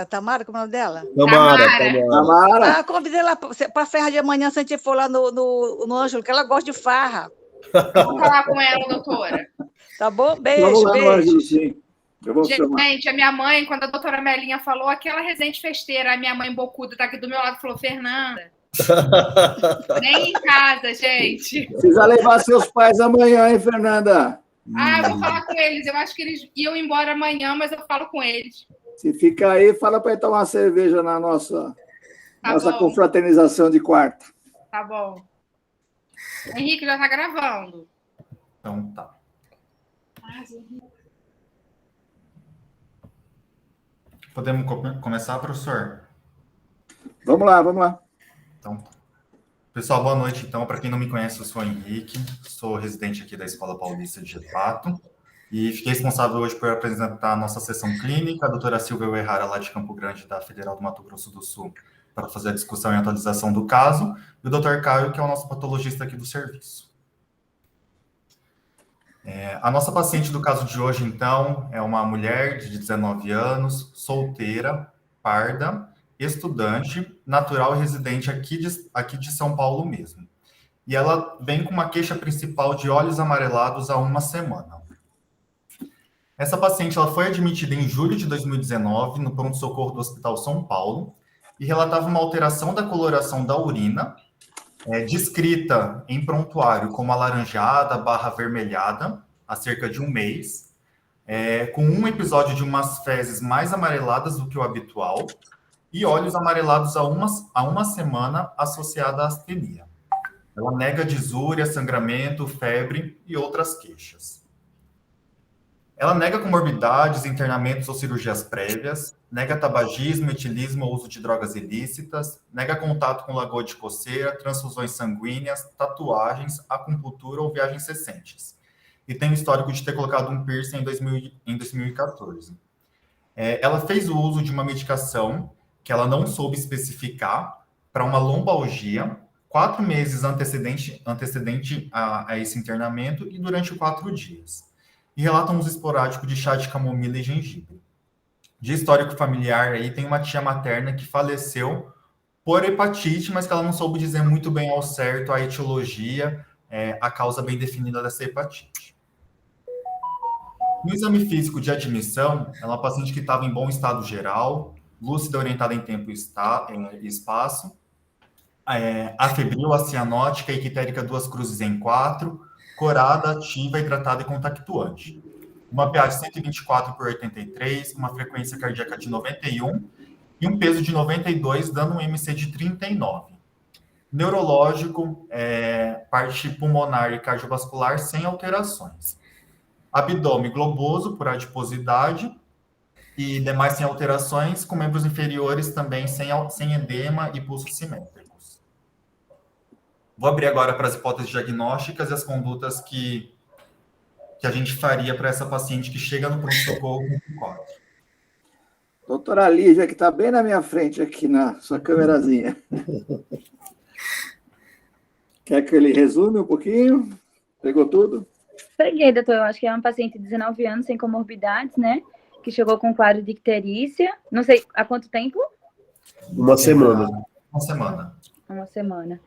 Tamara, como é o nome dela? Tamara. Convidei ela para ferra de amanhã, se a gente for lá no Ângelo, que ela gosta de farra. Vou falar com ela, doutora. Tá bom? Beijo, Vamos lá no Ângelo, beijo. sim. Gente, a minha mãe, quando a doutora Melinha falou, aquela residente festeira, a minha mãe bocuda tá aqui do meu lado, falou, Fernanda, nem em casa, gente. Precisa levar seus pais amanhã, hein, Fernanda? Eu vou falar com eles. Eu acho que eles iam embora amanhã, mas eu falo com eles. Se fica aí, fala para ir tomar uma cerveja na nossa confraternização de quarta. Tá bom. Henrique já tá gravando. Então tá. Podemos começar, professor? Vamos lá. Então, pessoal, boa noite. Então, para quem não me conhece, eu sou o Henrique, sou residente aqui da Escola Paulista de Gepato e fiquei responsável hoje por apresentar a nossa sessão clínica, a doutora Silvia Uehara, lá de Campo Grande, da Federal do Mato Grosso do Sul, para fazer a discussão e atualização do caso, e o doutor Caio, que é o nosso patologista aqui do serviço. A nossa paciente do caso de hoje, então, é uma mulher de 19 anos, solteira, parda, estudante, natural e residente aqui de São Paulo mesmo. E ela vem com uma queixa principal de olhos amarelados há uma semana. Essa paciente ela foi admitida em julho de 2019 no pronto-socorro do Hospital São Paulo e relatava uma alteração da coloração da urina, descrita em prontuário como alaranjada/avermelhada, há cerca de um mês, com um episódio de umas fezes mais amareladas do que o habitual e olhos amarelados há uma semana associada à astenia. Ela nega disúria, sangramento, febre e outras queixas. Ela nega comorbidades, internamentos ou cirurgias prévias, nega tabagismo, etilismo ou uso de drogas ilícitas, nega contato com lagoa de coceira, transfusões sanguíneas, tatuagens, acupuntura ou viagens recentes. E tem o histórico de ter colocado um piercing em 2014. Ela fez o uso de uma medicação que ela não soube especificar para uma lombalgia, 4 meses antecedente a esse internamento e durante 4 dias. E relata um uso esporádico de chá de camomila e gengibre. De histórico familiar, aí tem uma tia materna que faleceu por hepatite, mas que ela não soube dizer muito bem ao certo a etiologia, a causa bem definida dessa hepatite. No exame físico de admissão, ela é uma paciente que estava em bom estado geral, lúcida, orientada em tempo e espaço, afebril, acianótica, equitérica 2 cruzes em 4, corada, ativa, hidratada e contactuante. Uma pH de 124/83, uma frequência cardíaca de 91 e um peso de 92, dando um MC de 39. Neurológico, parte pulmonar e cardiovascular sem alterações. Abdômen globoso por adiposidade e demais sem alterações, com membros inferiores também sem edema e pulsos simétricos. Vou abrir agora para as hipóteses diagnósticas e as condutas que a gente faria para essa paciente que chega no pronto-socorro com cólica. Doutora Lívia, que está bem na minha frente aqui na sua câmerazinha. Quer que ele resume um pouquinho? Pegou tudo? Peguei, doutor. Eu acho que é uma paciente de 19 anos, sem comorbidades, né? Que chegou com quadro de icterícia. Não sei há quanto tempo? Uma semana. Uma semana.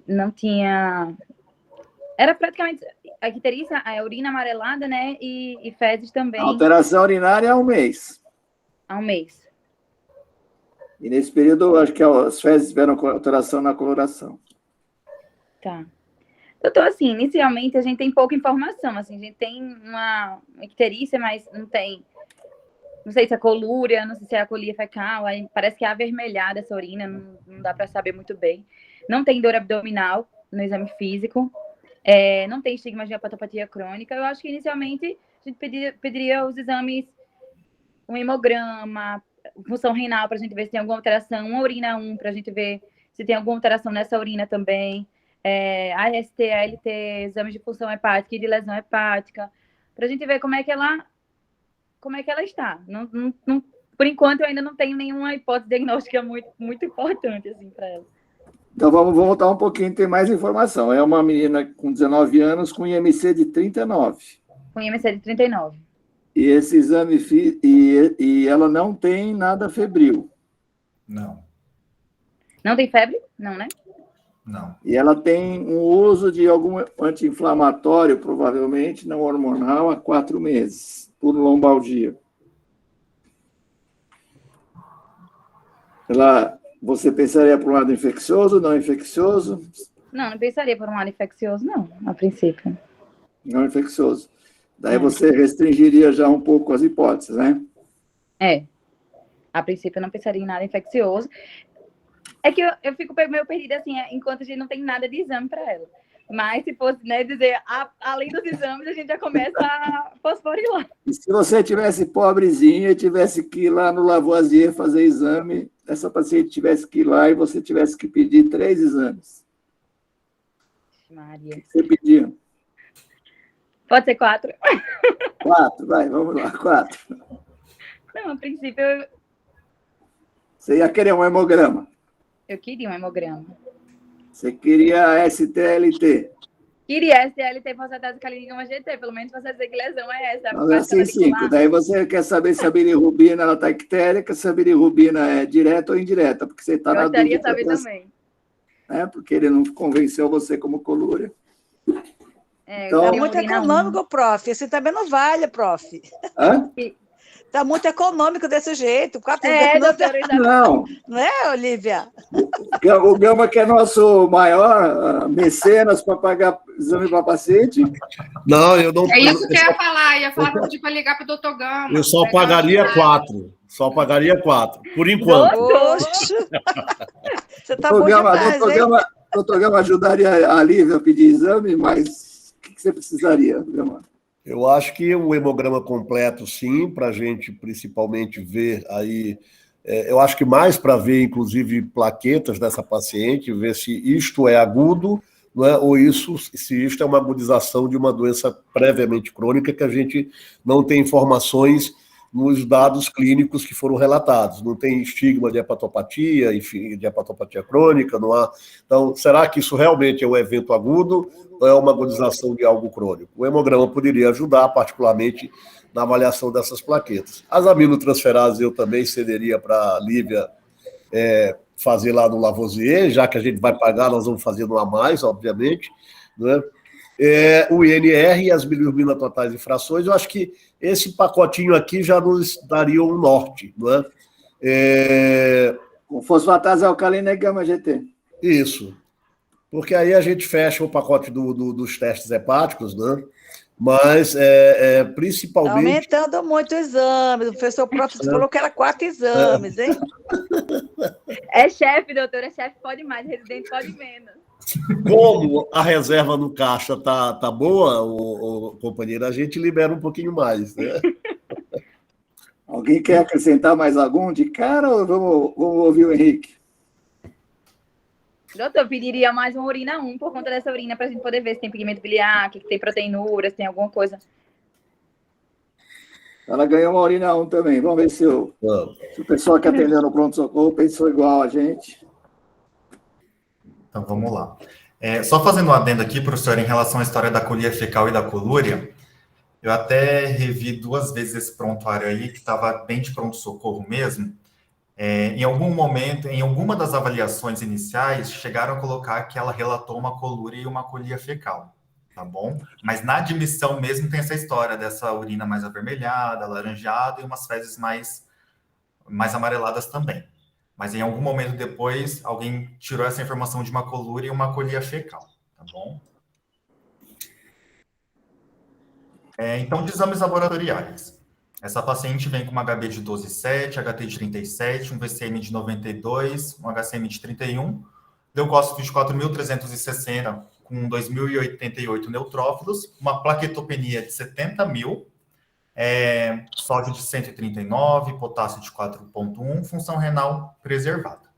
Não tinha... Era praticamente a icterícia, a urina amarelada, né? E fezes também. A alteração urinária há um mês. Há um mês. E nesse período, acho que as fezes tiveram alteração na coloração. Tá. Doutor, assim, inicialmente a gente tem pouca informação, assim, a gente tem uma icterícia, mas não tem, não sei se é colúria, não sei se é a colia fecal, aí parece que é avermelhada essa urina, não dá para saber muito bem. Não tem dor abdominal no exame físico, não tem estigma de hepatopatia crônica. Eu acho que inicialmente a gente pediria os exames, um hemograma, função renal para a gente ver se tem alguma alteração, uma urina 1 para a gente ver se tem alguma alteração nessa urina também. AST, ALT, exames de função hepática e de lesão hepática, para a gente ver como é que ela está. Não, por enquanto, eu ainda não tenho nenhuma hipótese diagnóstica muito importante assim, para ela. Então, vamos voltar um pouquinho, tem mais informação. É uma menina com 19 anos com IMC de 39. Com IMC de 39. E esse exame, e ela não tem nada febril. Não, Não tem febre? Não, né? não. E ela tem um uso de algum anti-inflamatório, provavelmente, não hormonal, há 4 meses, por lombalgia. Você pensaria por um lado infeccioso, não infeccioso? Não pensaria por um lado infeccioso, não, a princípio. Não infeccioso. Daí você restringiria já um pouco as hipóteses, né? A princípio eu não pensaria em nada infeccioso. É que eu fico meio perdida, assim, enquanto a gente não tem nada de exame para ela. Mas se fosse, né, dizer, além dos exames, a gente já começa a fosforilar. E se você tivesse pobrezinha e tivesse que ir lá no Lavoisier fazer exame, essa paciente tivesse que ir lá e você tivesse que pedir 3 exames. Maria. O que você pedia? Pode ser 4? 4, vai, vamos lá, 4. Não, a princípio Você ia querer um hemograma. eu queria um hemograma. Você queria STLT. Queria STLT fosfatase calinigama GT, pelo menos você dizer que lesão é essa. Mas assim, 5. Daí você quer saber se a bilirrubina ela está ictérica, se a bilirrubina é direta ou indireta, porque você está na dúvida. Gostaria de saber também. Porque ele não convenceu você como colúria. Então, tá muito econômico, prof. Assim também não vale, prof. Hã? Tá muito econômico desse jeito. 4 doutora, não. Não é, Olivia? O Gama, que é nosso maior mecenas para pagar exame para paciente. Não, eu não. É isso que eu ia falar para ligar para o doutor Gama. Eu só pagaria 4. Só pagaria 4, por enquanto. Poxa! Você tá bom demais, Doutor Gama ajudaria a Lívia a pedir exame, mas o que você precisaria, Gama? Eu acho que o hemograma completo, sim, para a gente principalmente ver aí, eu acho que mais para ver, inclusive, plaquetas dessa paciente, ver se isto é agudo, não é? Ou se isto é uma agudização de uma doença previamente crônica que a gente não tem informações nos dados clínicos que foram relatados. Não tem estigma de hepatopatia, enfim, de hepatopatia crônica, não há. Então, será que isso realmente é um evento agudo ou é uma agudização de algo crônico? O hemograma poderia ajudar, particularmente, na avaliação dessas plaquetas. As aminotransferases eu também cederia para a Lívia fazer lá no Lavoisier, já que a gente vai pagar, nós vamos fazer no a mais, obviamente, né? O INR e as bilirrubina totais e frações, eu acho que esse pacotinho aqui já nos daria um norte, não é? Com fosfatase alcalina e gama GT. Isso. Porque aí a gente fecha o pacote dos testes hepáticos, né? Mas, principalmente... Tá aumentando muito os exames. O professor próprio falou que era 4 exames, hein? É chefe, doutora. Chefe pode mais, residente pode menos. Como a reserva no caixa tá boa, companheiro, a gente libera um pouquinho mais, né? Alguém quer acrescentar mais algum de cara ou vamos ouvir o Henrique? Doutor, eu pediria mais uma urina 1 por conta dessa urina para a gente poder ver se tem pigmento biliar, que tem proteinura, se tem alguma coisa. Ela ganhou uma urina 1 também. Vamos ver se o pessoal que atendeu no pronto-socorro pensou igual a gente. Então, vamos lá. Só fazendo um adendo aqui, professor, em relação à história da colia fecal e da colúria, eu até revi 2 vezes esse prontuário aí, que estava bem de pronto-socorro mesmo. Em algum momento, em alguma das avaliações iniciais, chegaram a colocar que ela relatou uma colúria e uma colia fecal, tá bom? Mas na admissão mesmo tem essa história dessa urina mais avermelhada, alaranjada e umas fezes mais amareladas também. Mas em algum momento depois, alguém tirou essa informação de uma colúria e uma colia fecal, tá bom? Então, de exames laboratoriais. Essa paciente vem com uma HB de 12,7, HT de 37, um VCM de 92, um HCM de 31, leucócito de 4.360 com 2.088 neutrófilos, uma plaquetopenia de 70 mil, sódio de 139, potássio de 4,1, função renal preservada.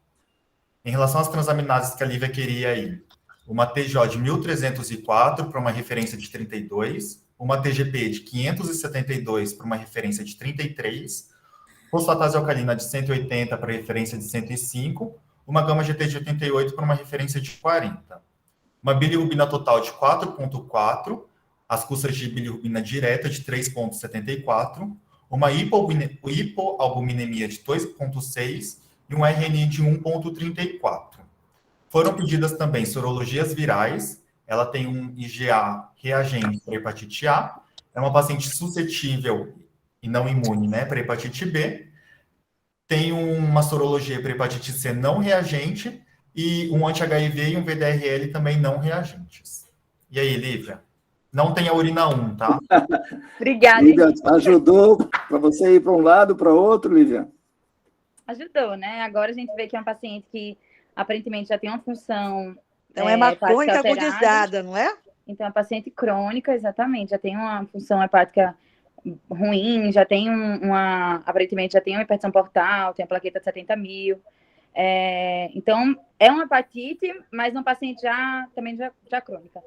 Em relação às transaminases que a Lívia queria aí, uma TJ de 1.304 para uma referência de 32, uma TGP de 572 para uma referência de 33, fosfatase alcalina de 180 para referência de 105, uma gama GT de 88 para uma referência de 40. Uma bilirrubina total de 4,4, as custas de bilirrubina direta de 3,74, uma hipoalbuminemia de 2,6 e um RNI de 1,34. Foram pedidas também sorologias virais. Ela tem um IgA reagente para hepatite A, é uma paciente suscetível e não imune, né, para hepatite B. Tem uma sorologia para hepatite C não reagente e um anti-HIV e um VDRL também não reagentes. E aí, Lívia? Não tem a urina 1, tá? Obrigada. Lívia, ajudou para você ir para um lado, para outro, Lívia? Ajudou, né? Agora a gente vê que é um paciente que aparentemente já tem uma função. Então, é uma crônica hepática alterada. agudizada, não é? Então, é paciente crônica, exatamente, já tem uma função hepática ruim, já tem aparentemente já tem uma hipertensão portal, tem a plaqueta de 70.000. Então, é uma hepatite, mas um paciente também já crônica.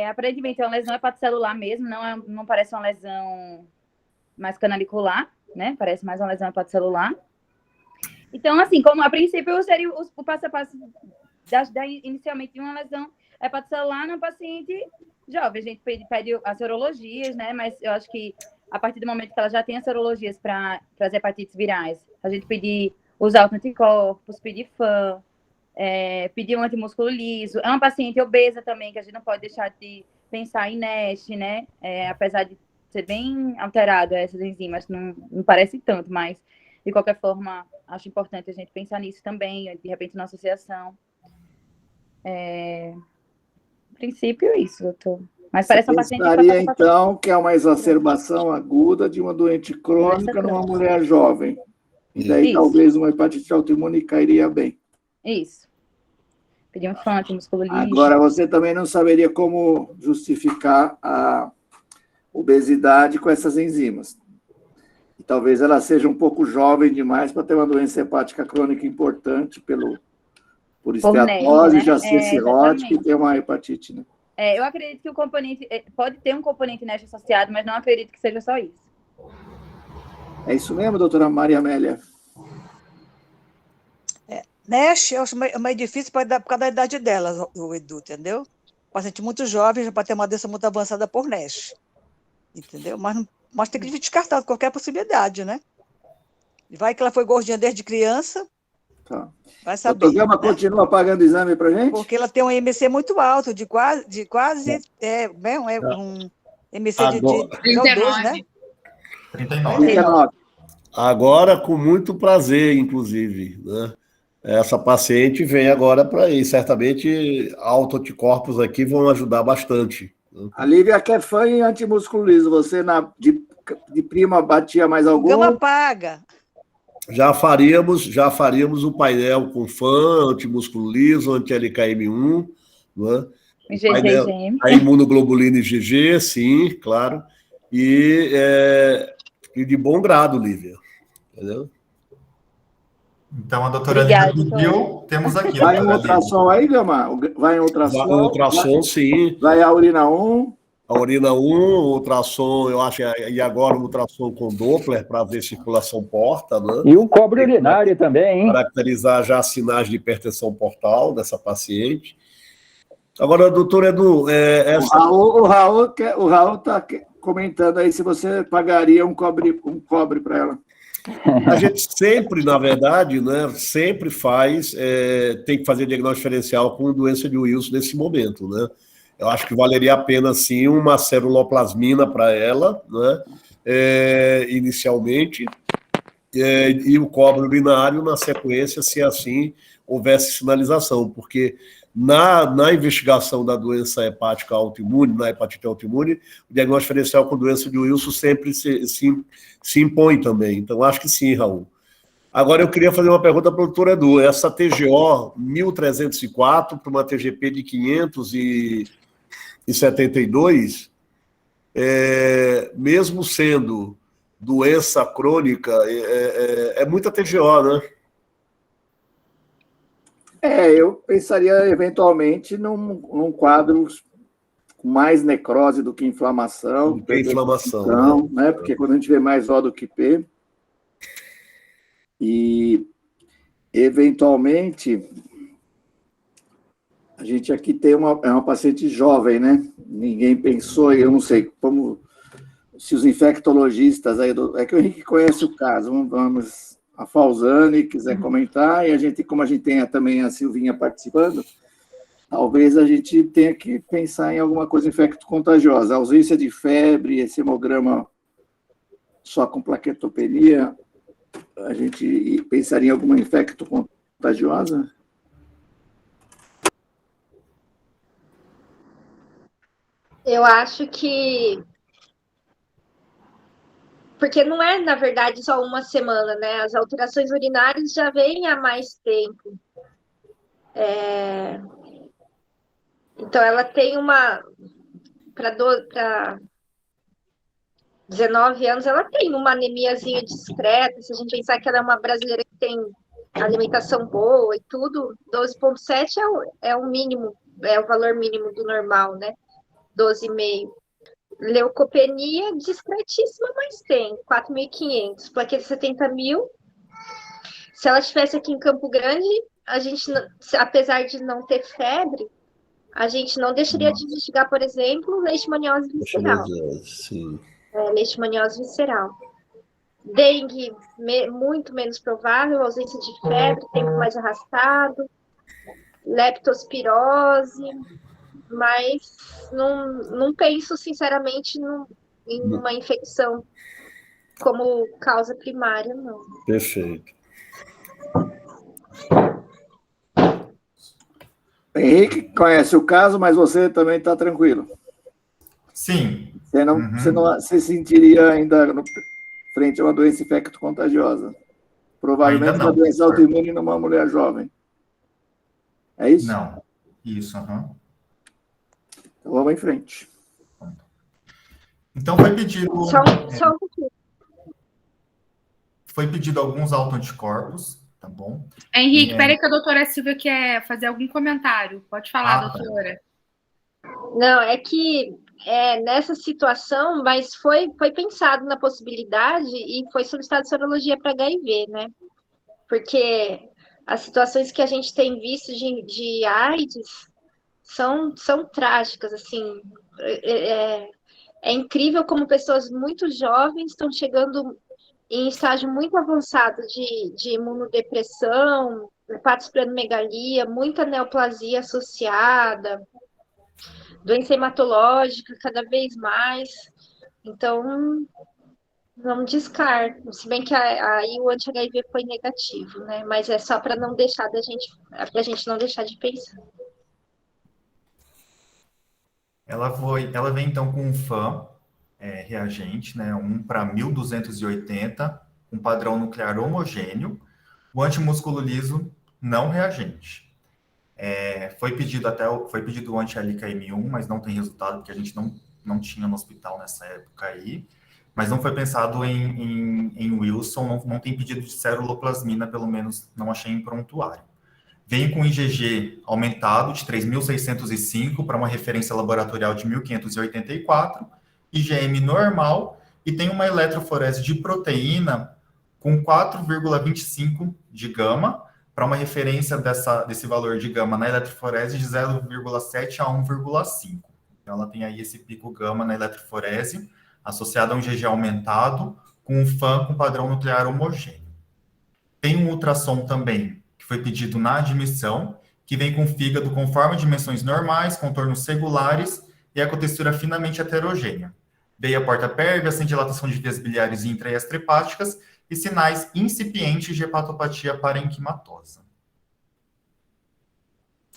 Aparentemente é uma lesão hepatocelular mesmo, não parece uma lesão mais canalicular, né? Parece mais uma lesão hepatocelular. Então, assim, como a princípio seria o passo a passo inicialmente de uma lesão hepatocelular no paciente jovem. A gente pede as sorologias, né? Mas eu acho que a partir do momento que ela já tem as sorologias para as hepatites virais, a gente pedir os autoanticorpos, pedir FAM, pedir um antimúsculo liso. É uma paciente obesa também, que a gente não pode deixar de pensar em NASH, né? Apesar de ser bem alterado essas enzimas, não parece tanto, mas de qualquer forma, acho importante a gente pensar nisso também, de repente na associação. No princípio, isso, doutor. Mas parece uma paciente que pensaria, então, que é uma exacerbação aguda de uma doente crônica numa mulher jovem. E daí, talvez, uma hepatite autoimune cairia bem. Isso. Pedir um FAM, antimúsculo liso. Agora, você também não saberia como justificar a obesidade com essas enzimas. E talvez ela seja um pouco jovem demais para ter uma doença hepática crônica importante por esteatose, né? já ser cirrótica e ter uma hepatite, né? Eu acredito que o componente pode ter um componente NASH associado, mas não acredito que seja só isso. É isso mesmo, doutora Maria Amélia? NASH eu acho meio difícil por causa da idade dela, o Edu, entendeu? Paciente muito jovem já pode ter uma doença muito avançada por NASH, entendeu? Mas tem que descartar qualquer possibilidade, né? Vai que ela foi gordinha desde criança, Tá. vai saber. O Gama, né? Continua pagando exame para gente? Porque ela tem um IMC muito alto, de quase um IMC de 2, né? 39. Agora, com muito prazer, inclusive, né? Essa paciente vem agora para aí. Certamente, autoanticorpos aqui vão ajudar bastante. A Lívia quer FAM e antimúsculo liso. Você, de prima, batia mais algum? Gama paga. Já faríamos um painel com FAM, antimúsculo liso, anti-LKM1, né? A imunoglobulina IgG, sim, claro. E de bom grado, Lívia. Entendeu? Então, a doutora Lívia pediu, temos aqui. Vai em ultrassom aí, Gama? Vai em ultrassom? Vai em ultrassom, sim. Vai a urina 1? A urina 1, o ultrassom, eu acho, e agora o ultrassom com Doppler para ver circulação porta, né? E o cobre urinário também, hein? Caracterizar já sinais de hipertensão portal dessa paciente. Agora, doutor Edu, o Raul está comentando aí se você pagaria um cobre para ela. A gente sempre, na verdade, né, sempre tem que fazer diagnóstico diferencial com doença de Wilson nesse momento, né? Eu acho que valeria a pena, sim, uma ceruloplasmina para ela, né, inicialmente, e o cobre urinário na sequência, se assim houvesse sinalização, porque na investigação da doença hepática autoimune, na hepatite autoimune, o diagnóstico diferencial com doença de Wilson sempre se impõe também. Então, acho que sim, Raul. Agora, eu queria fazer uma pergunta para o doutor Edu. Essa TGO 1304 para uma TGP de 572, mesmo sendo doença crônica, é muita TGO, né? Eu pensaria, eventualmente, num quadro com mais necrose do que inflamação. Do que inflamação, né? Porque quando a gente vê mais O do que P. E, eventualmente, A gente aqui tem uma paciente jovem, né? Ninguém pensou, eu não sei como, se os infectologistas aí, é que o Henrique conhece o caso, vamos, a Falzane quiser comentar, e a gente, como a gente tem também a Silvinha participando, talvez a gente tenha que pensar em alguma coisa infecto-contagiosa, ausência de febre, esse hemograma só com plaquetopenia, a gente pensaria em alguma infecto-contagiosa? Eu acho que... Porque não é, na verdade, só uma semana, né? As alterações urinárias já vêm há mais tempo. Então, ela tem uma... Para 19 anos, ela tem uma anemiazinha discreta. Se a gente pensar que ela é uma brasileira que tem alimentação boa e tudo, 12,7 é o mínimo, é o valor mínimo do normal, né? 12,5. Leucopenia discretíssima, mas tem 4.500. Plaqueta 70.000. Se ela estivesse aqui em Campo Grande, a gente, apesar de não ter febre, a gente não deixaria de investigar, por exemplo, leishmaniose visceral. Sim. Leishmaniose visceral. Dengue, muito menos provável, ausência de febre, tempo mais arrastado. Leptospirose, mas não penso, sinceramente, em uma infecção como causa primária, não. Perfeito. Henrique conhece o caso, mas você também está tranquilo. Sim. Você não se sentiria ainda frente a uma doença infecto-contagiosa. Provavelmente Ainda não, uma doença autoimune numa mulher jovem. É isso? Não. Isso, Então vamos em frente. Então foi pedido... Só um pouquinho. Foi pedido alguns autoanticorpos, tá bom? Henrique, peraí que a doutora Silvia quer fazer algum comentário. Pode falar, doutora. Não, é que nessa situação, mas foi pensado na possibilidade e foi solicitado sorologia para HIV, né? Porque as situações que a gente tem visto de AIDS são trágicas, assim. É incrível como pessoas muito jovens estão chegando em estágio muito avançado de imunodepressão, hepatosplenomegalia, muita neoplasia associada, doença hematológica cada vez mais. Então, não descarto. Se bem que aí o anti-HIV foi negativo, né? Mas é só para não deixar pra gente não deixar de pensar. Ela vem então com um FAM reagente, né? 1 para 1280, um padrão nuclear homogêneo, o antimúsculo liso não reagente. Foi pedido o anti-LKM1, mas não tem resultado, porque a gente não tinha no hospital nessa época aí. Mas não foi pensado em Wilson, não tem pedido de ceruloplasmina, pelo menos não achei em prontuário. Vem com IgG aumentado de 3.605 para uma referência laboratorial de 1.584, IgM normal e tem uma eletroforese de proteína com 4,25 de gama para uma referência desse valor de gama na eletroforese de 0,7 a 1,5. Então, ela tem aí esse pico gama na eletroforese associado a um IgG aumentado com um FAM com padrão nuclear homogêneo. Tem um ultrassom também, que foi pedido na admissão, que vem com fígado com forma de dimensões normais, contornos regulares e ecotextura finamente heterogênea. Veia porta pérvia, sem dilatação de vias biliares intra e extrahepáticas e sinais incipientes de hepatopatia parenquimatosa.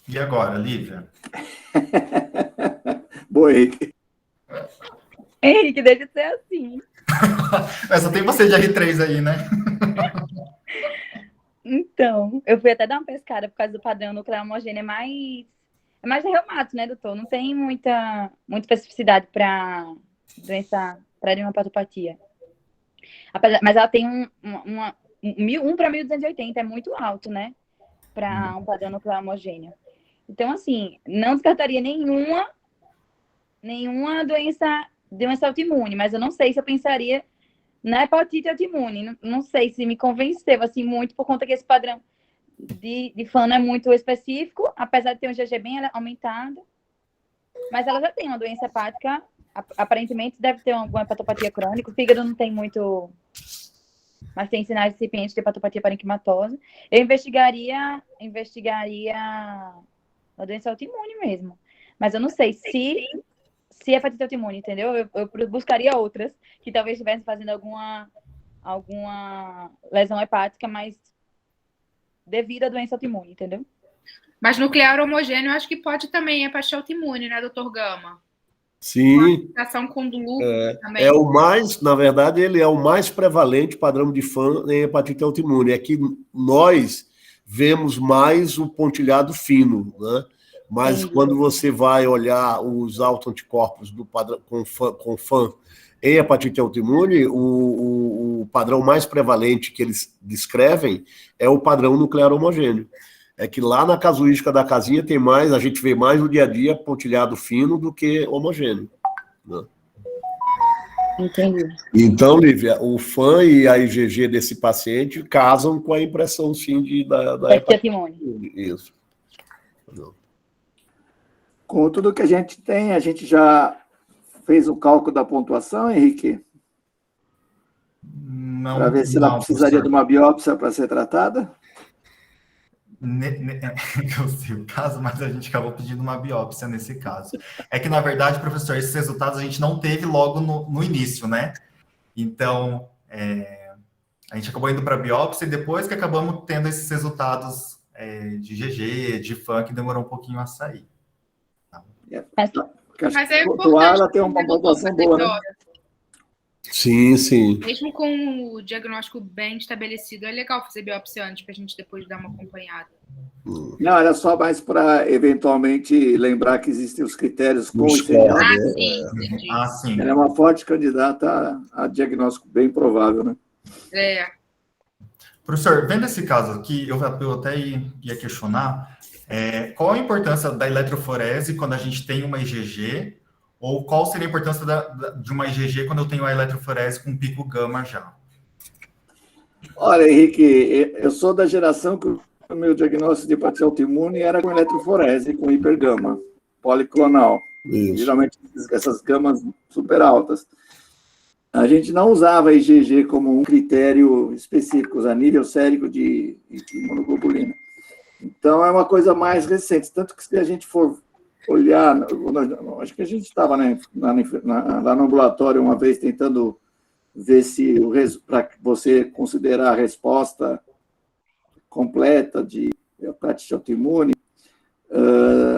E agora, Lívia? Boa, Henrique. Henrique, deixa de ser assim. Só tem você de R3 aí, né? Então, eu fui até dar uma pescada por causa do padrão nuclear homogêneo, é mais reumato, né, doutor? Não tem muita especificidade para doença, para hepatopatia. Mas ela tem um para 1280, é muito alto, né? Para um padrão nuclear homogêneo. Então, assim, não descartaria nenhuma doença autoimune, mas eu não sei se eu pensaria na hepatite autoimune. Não sei se me convenceu, assim, muito por conta que esse padrão de fã não é muito específico, apesar de ter um GG bem aumentado. Mas ela já tem uma doença hepática, aparentemente deve ter alguma hepatopatia crônica. O fígado não tem muito, mas tem sinais incipientes de hepatopatia parenquimatosa. Eu investigaria a doença autoimune mesmo. Mas eu não sei se é hepatite autoimune, entendeu? Eu buscaria outras que talvez estivessem fazendo alguma lesão hepática, mas devido à doença autoimune, entendeu? Mas nuclear homogêneo, eu acho que pode também hepatite autoimune, né, doutor Gama? Sim. Associação com do lúpus também. É o mais, na verdade, ele é o mais prevalente padrão de fã em hepatite autoimune. É que nós vemos mais o pontilhado fino, né? Mas quando você vai olhar os autoanticorpos do padrão com fã em hepatite autoimune, o padrão mais prevalente que eles descrevem é o padrão nuclear homogêneo. É que lá na casuística da casinha tem mais, a gente vê mais no dia a dia pontilhado fino do que homogêneo. Né? Entendi. Então, Lívia, o fã e a IgG desse paciente casam com a impressão, sim, da hepatite autoimune. Isso. Com tudo que a gente tem, a gente já fez o cálculo da pontuação, Henrique? Não. Para ver se ela precisaria de uma biópsia para ser tratada? Eu sei o caso, mas a gente acabou pedindo uma biópsia nesse caso. É que, na verdade, professor, esses resultados a gente não teve logo no início, né? Então, a gente acabou indo para a biópsia e depois que acabamos tendo esses resultados de GG, de FAN, que demorou um pouquinho a sair. Mas é pontuar, ela tem uma importante pontuação boa, né? Sim, sim. Mesmo com o diagnóstico bem estabelecido, é legal fazer biópsia antes para a gente depois dar uma acompanhada. Não, era só mais para, eventualmente, lembrar que existem os critérios com e sem Score, alta. Sim, entendi. Sim. Ela é uma forte candidata a diagnóstico bem provável, né? Professor, vendo esse caso aqui, eu até ia questionar qual a importância da eletroforese quando a gente tem uma IgG, ou qual seria a importância de uma IgG quando eu tenho a eletroforese com pico gama já? Olha, Henrique, eu sou da geração que o meu diagnóstico de hepatite autoimune era com eletroforese, com hipergama, policlonal. Isso. Geralmente essas gamas super altas. A gente não usava a IgG como um critério específico, a nível sérico de imunoglobulina. Então, é uma coisa mais recente. Tanto que se a gente for olhar, acho que a gente estava lá no ambulatório uma vez tentando ver se, para você considerar a resposta completa de hepatite autoimune,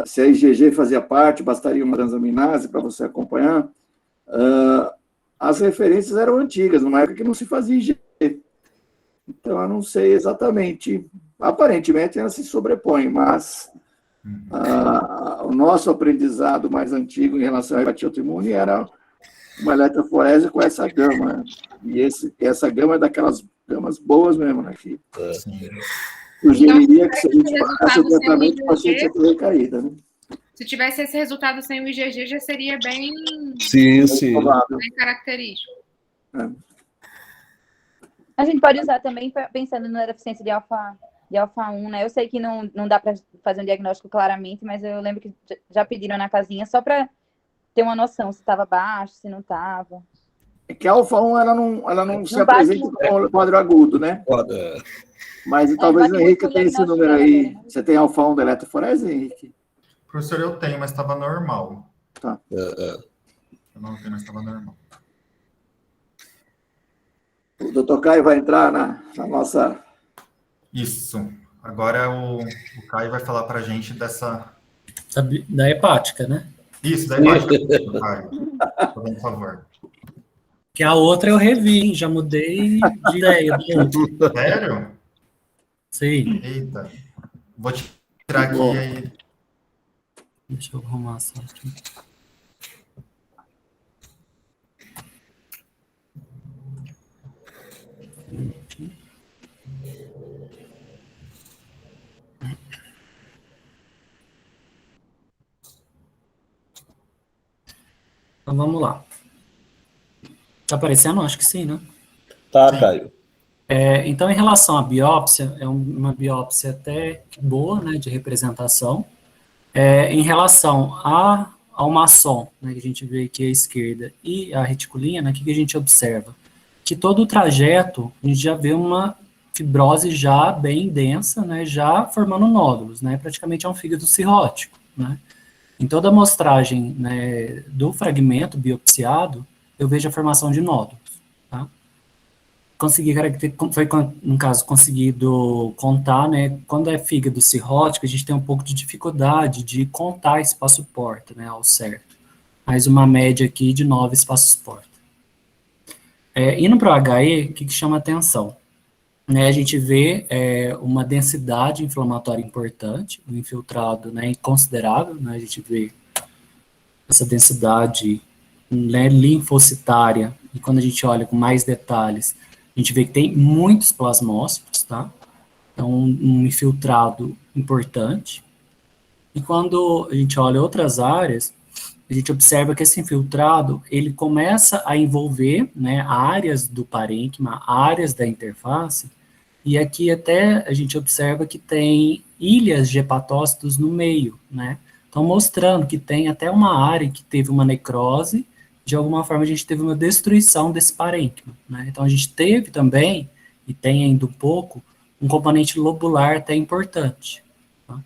se a IgG fazia parte, bastaria uma transaminase para você acompanhar. As referências eram antigas, numa época que não se fazia IgG. Então, eu não sei exatamente. Aparentemente, ela se sobrepõe, mas o nosso aprendizado mais antigo em relação à hepatite autoimune era uma eletroforese com essa gama. E essa gama é daquelas gamas boas mesmo, né? Que sugeriria que se a gente parasse o tratamento, o paciente ia ter recaída, né? Se tivesse esse resultado sem o IgG, já seria bem, sim. bem característico. A gente pode usar também pensando na deficiência de alfa-1, né? Eu sei que não dá para fazer um diagnóstico claramente, mas eu lembro que já pediram na casinha só para ter uma noção se estava baixo, se não estava. É que a alfa-1 ela não se apresenta como quadro agudo, né? Mas talvez o Henrique tenha esse número aí. Você tem alfa-1 da eletroforese, Henrique? Professor, eu tenho, mas estava normal. Tá. Eu não tenho, mas estava normal. O doutor Caio vai entrar na nossa... Isso. Agora o Caio vai falar para a gente dessa... Da hepática, né? Isso, da hepática. Caio, por favor. Que a outra eu revi, hein? Já mudei de ideia. Sério? Sim. Eita. Vou tirar aqui aí. Deixa eu arrumar só aqui. Então vamos lá. Tá aparecendo? Acho que sim, né? Tá, Caio. Então, em relação à biópsia, é uma biópsia até boa, né, de representação. Em relação ao maçom, né, que a gente vê aqui à esquerda, e a reticulina, o que a gente observa? Que todo o trajeto, a gente já vê uma fibrose já bem densa, né, já formando nódulos, né, praticamente é um fígado cirrótico, né. Em toda a amostragem, né, do fragmento biopsiado, eu vejo a formação de nódulos, tá? Foi, no caso, conseguido contar, né, quando é fígado cirrótico, a gente tem um pouco de dificuldade de contar espaço porta, né, ao certo. Mas uma média aqui de 9 espaços porta. Indo para o HE, o que chama atenção? Né, a gente vê uma densidade inflamatória importante, um infiltrado, né, considerável, né, a gente vê essa densidade, né, linfocitária, e quando a gente olha com mais detalhes, a gente vê que tem muitos plasmócitos, tá? Então, um infiltrado importante. E quando a gente olha outras áreas, a gente observa que esse infiltrado, ele começa a envolver, né, áreas do parênquima, áreas da interface, e aqui até a gente observa que tem ilhas de hepatócitos no meio, né? Então, mostrando que tem até uma área que teve uma necrose, de alguma forma a gente teve uma destruição desse parênquima, né? Então, a gente teve também, e tem ainda um pouco, um componente lobular até importante. Tá?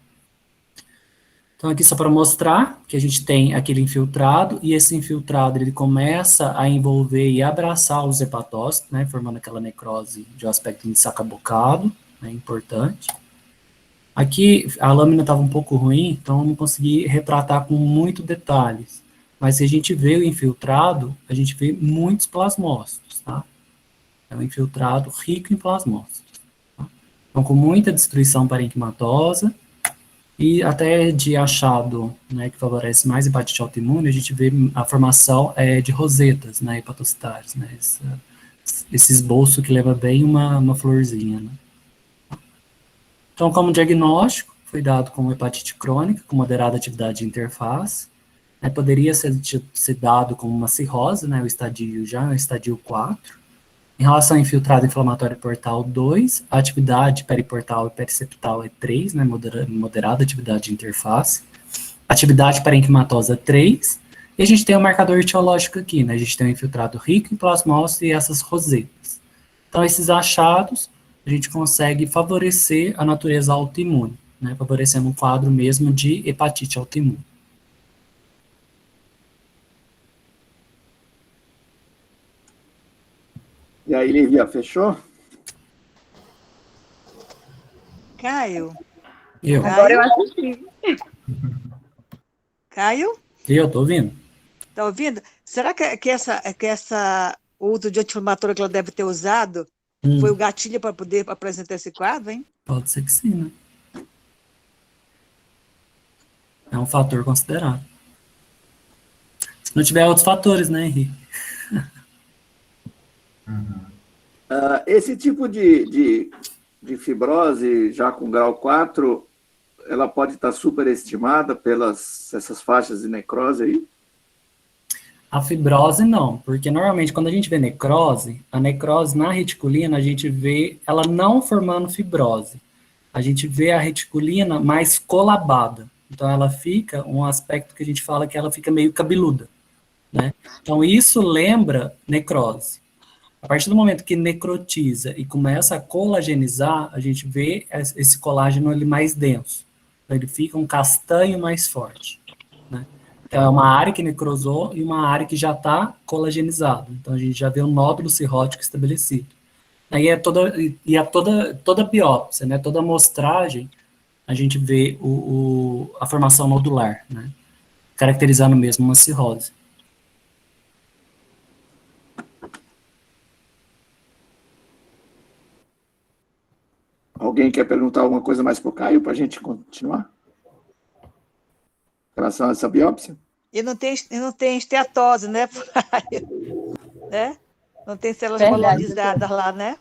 Então, aqui só para mostrar que a gente tem aquele infiltrado, e esse infiltrado, ele começa a envolver e abraçar os hepatócitos, né, formando aquela necrose de um aspecto ensacabocado, né, importante. Aqui, a lâmina estava um pouco ruim, então eu não consegui retratar com muito detalhes. Mas se a gente vê o infiltrado, a gente vê muitos plasmócitos, tá? É um infiltrado rico em plasmócitos. Tá? Então, com muita destruição parenquimatosa, e até de achado, né, que favorece mais hepatite autoimune, a gente vê a formação de rosetas, né, hepatocitárias, né, esse esboço que leva bem uma florzinha, né. Então, como diagnóstico, foi dado como hepatite crônica, com moderada atividade de interface, né, poderia ser dado como uma cirrose, né, o estadio já é o estadio 4. Em relação ao infiltrado inflamatório portal 2, a atividade periportal e periseptal é 3, né, moderada atividade de interface. Atividade parenquimatosa 3, e a gente tem um marcador etiológico aqui, né, a gente tem um infiltrado rico em plasmócitos e essas rosetas. Então, esses achados, a gente consegue favorecer a natureza autoimune, né, favorecendo um quadro mesmo de hepatite autoimune. E aí, Lívia, fechou? Caio? Eu. Agora eu assisti. Caio? Eu tô ouvindo. Tá ouvindo? Será que essa uso de anti-inflamatório que ela deve ter usado foi o gatilho para poder apresentar esse quadro, hein? Pode ser que sim, né? É um fator considerado. Se não tiver outros fatores, né, Henrique? Esse tipo de fibrose, já com grau 4, ela pode estar superestimada pelas essas faixas de necrose aí? A fibrose não, porque normalmente quando a gente vê necrose, a necrose na reticulina, a gente vê ela não formando fibrose. A gente vê a reticulina mais colabada. Então ela fica um aspecto que a gente fala que ela fica meio cabeluda, né? Então isso lembra necrose. A partir do momento que necrotiza e começa a colagenizar, a gente vê esse colágeno ali mais denso. Então, ele fica um castanho mais forte, né? Então, é uma área que necrosou e uma área que já está colagenizada. Então, a gente já vê um nódulo cirrótico estabelecido. Aí toda biópsia, né? Toda amostragem, a gente vê a formação nodular, né? Caracterizando mesmo uma cirrose. Alguém quer perguntar alguma coisa mais para o Caio, para a gente continuar? Em relação a essa biópsia? E não tem esteatose, né? Né? Não tem células colonizadas lá, né?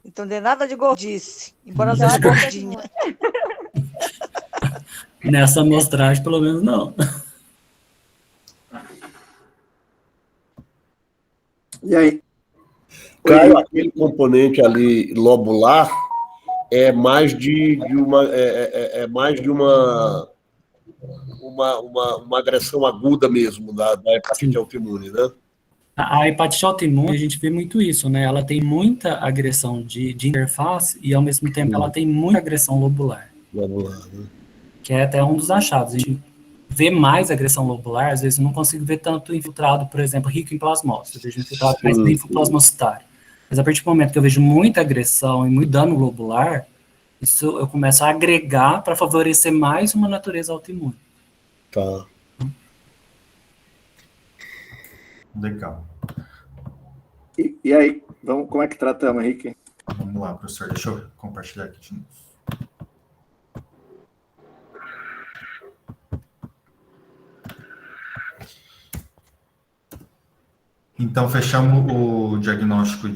Então, não tem nada de gordice, embora ela seja gordinha. Nessa amostragem, pelo menos, não. E aí? Caio, aquele componente ali lobular é mais de uma agressão aguda mesmo da hepatite autoimune, né? A hepatite autoimune, a gente vê muito isso, né? Ela tem muita agressão de interface e, ao mesmo tempo, ela tem muita agressão lobular. Lobular, né? Que é até um dos achados. A gente vê mais agressão lobular, às vezes eu não consigo ver tanto infiltrado, por exemplo, rico em plasmose. Eu vejo infiltrado mais linfoplasmocitário. Mas a partir do momento que eu vejo muita agressão e muito dano lobular, isso eu começo a agregar para favorecer mais uma natureza autoimune. Tá. Legal. E aí, como é que tratamos, Henrique? Vamos lá, professor. Deixa eu compartilhar aqui de novo. Então, fechamos o diagnóstico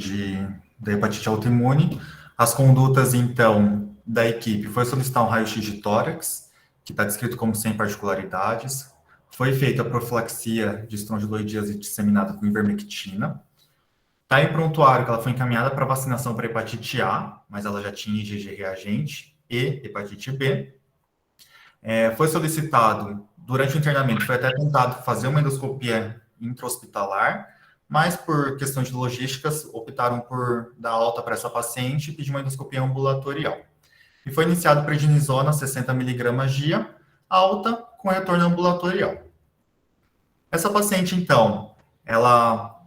da hepatite autoimune. As condutas, então, da equipe foi solicitar um raio-x de tórax, que está descrito como sem particularidades. Foi feita a profilaxia de estrongiloidíase disseminada com ivermectina. Está em prontuário que ela foi encaminhada para vacinação para hepatite A, mas ela já tinha IgG reagente e hepatite B. Foi solicitado, durante o internamento, foi até tentado fazer uma endoscopia intra-hospitalar, mas por questões de logísticas, optaram por dar alta para essa paciente e pedir uma endoscopia ambulatorial. E foi iniciado prednisona 60 mg dia, alta com retorno ambulatorial. Essa paciente, então, ela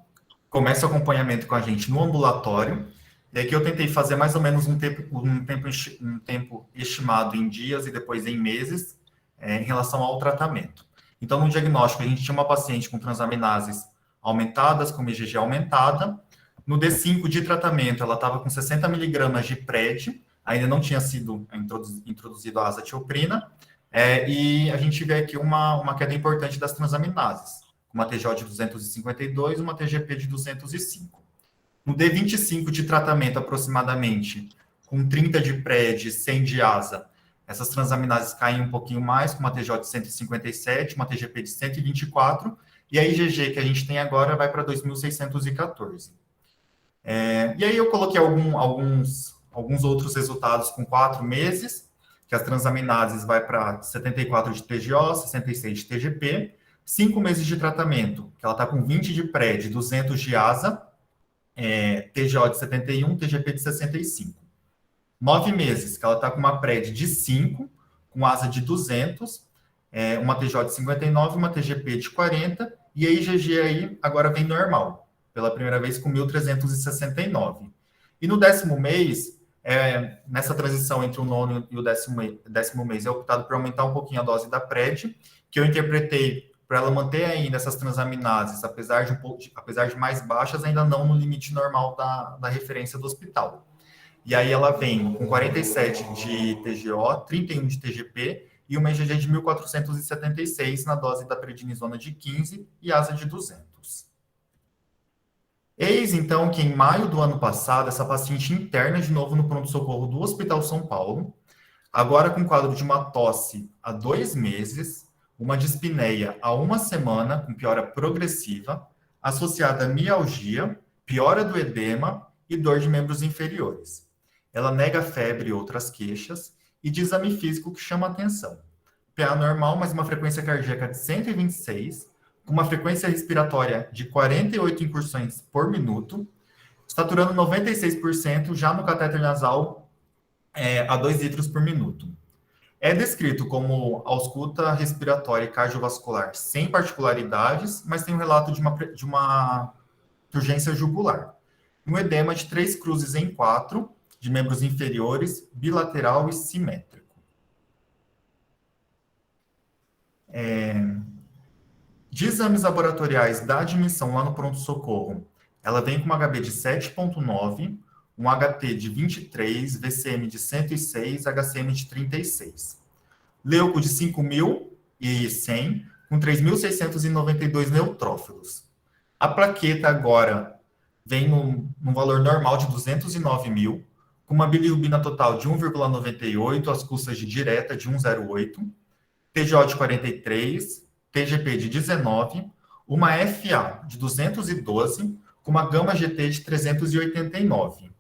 começa o acompanhamento com a gente no ambulatório, e aqui eu tentei fazer mais ou menos um tempo estimado em dias e depois em meses, em relação ao tratamento. Então, no diagnóstico, a gente tinha uma paciente com transaminases aumentadas, com IgG aumentada. No D5 de tratamento, ela estava com 60 mg de PRED, ainda não tinha sido introduzido a azatioprina, e a gente vê aqui uma queda importante das transaminases, uma TGO de 252 e uma TGP de 205. No D25 de tratamento, aproximadamente, com 30 de PRED, 100 de asa, essas transaminases caem um pouquinho mais, com uma TGO de 157, uma TGP de 124, e a IgG que a gente tem agora vai para 2.614. E aí eu coloquei alguns outros resultados com 4 meses, que as transaminases vai para 74 de TGO, 66 de TGP, 5 meses de tratamento, que ela está com 20 de PRED, 200 de asa, TGO de 71, TGP de 65. 9 meses, que ela está com uma PRED de 5, com asa de 200, uma TGO de 59, uma TGP de 40, e a IgG aí agora vem normal, pela primeira vez com 1.369. E no 10º mês, nessa transição entre o 9º e o 10º mês, é optado por aumentar um pouquinho a dose da PRED, que eu interpretei para ela manter ainda essas transaminases, apesar de mais baixas, ainda não no limite normal da referência do hospital. E aí ela vem com 47 de TGO, 31 de TGP e uma IgG de 1.476 na dose da prednisona de 15 e asa de 200. Eis, então, que em maio do ano passado, essa paciente interna de novo no pronto-socorro do Hospital São Paulo, agora com quadro de uma tosse há 2 meses, uma dispneia há 1 semana, com piora progressiva, associada a mialgia, piora do edema e dor de membros inferiores. Ela nega febre e outras queixas, e de exame físico que chama atenção. PA normal, mas uma frequência cardíaca de 126, com uma frequência respiratória de 48 incursões por minuto, saturando 96% já no catéter nasal a 2 litros por minuto. É descrito como ausculta respiratória e cardiovascular sem particularidades, mas tem um relato de uma urgência jugular. Um edema de 3 cruzes em 4, de membros inferiores, bilateral e simétrico. De exames laboratoriais da admissão lá no pronto-socorro, ela vem com uma HB de 7,9, um HT de 23, VCM de 106, HCM de 36. Leuco de 5.100, com 3.692 neutrófilos. A plaqueta agora vem num valor normal de 209.000, com uma bilirrubina total de 1,98, as custas de direta de 1,08, TGO de 43, TGP de 19, uma FA de 212, com uma gama GT de 389.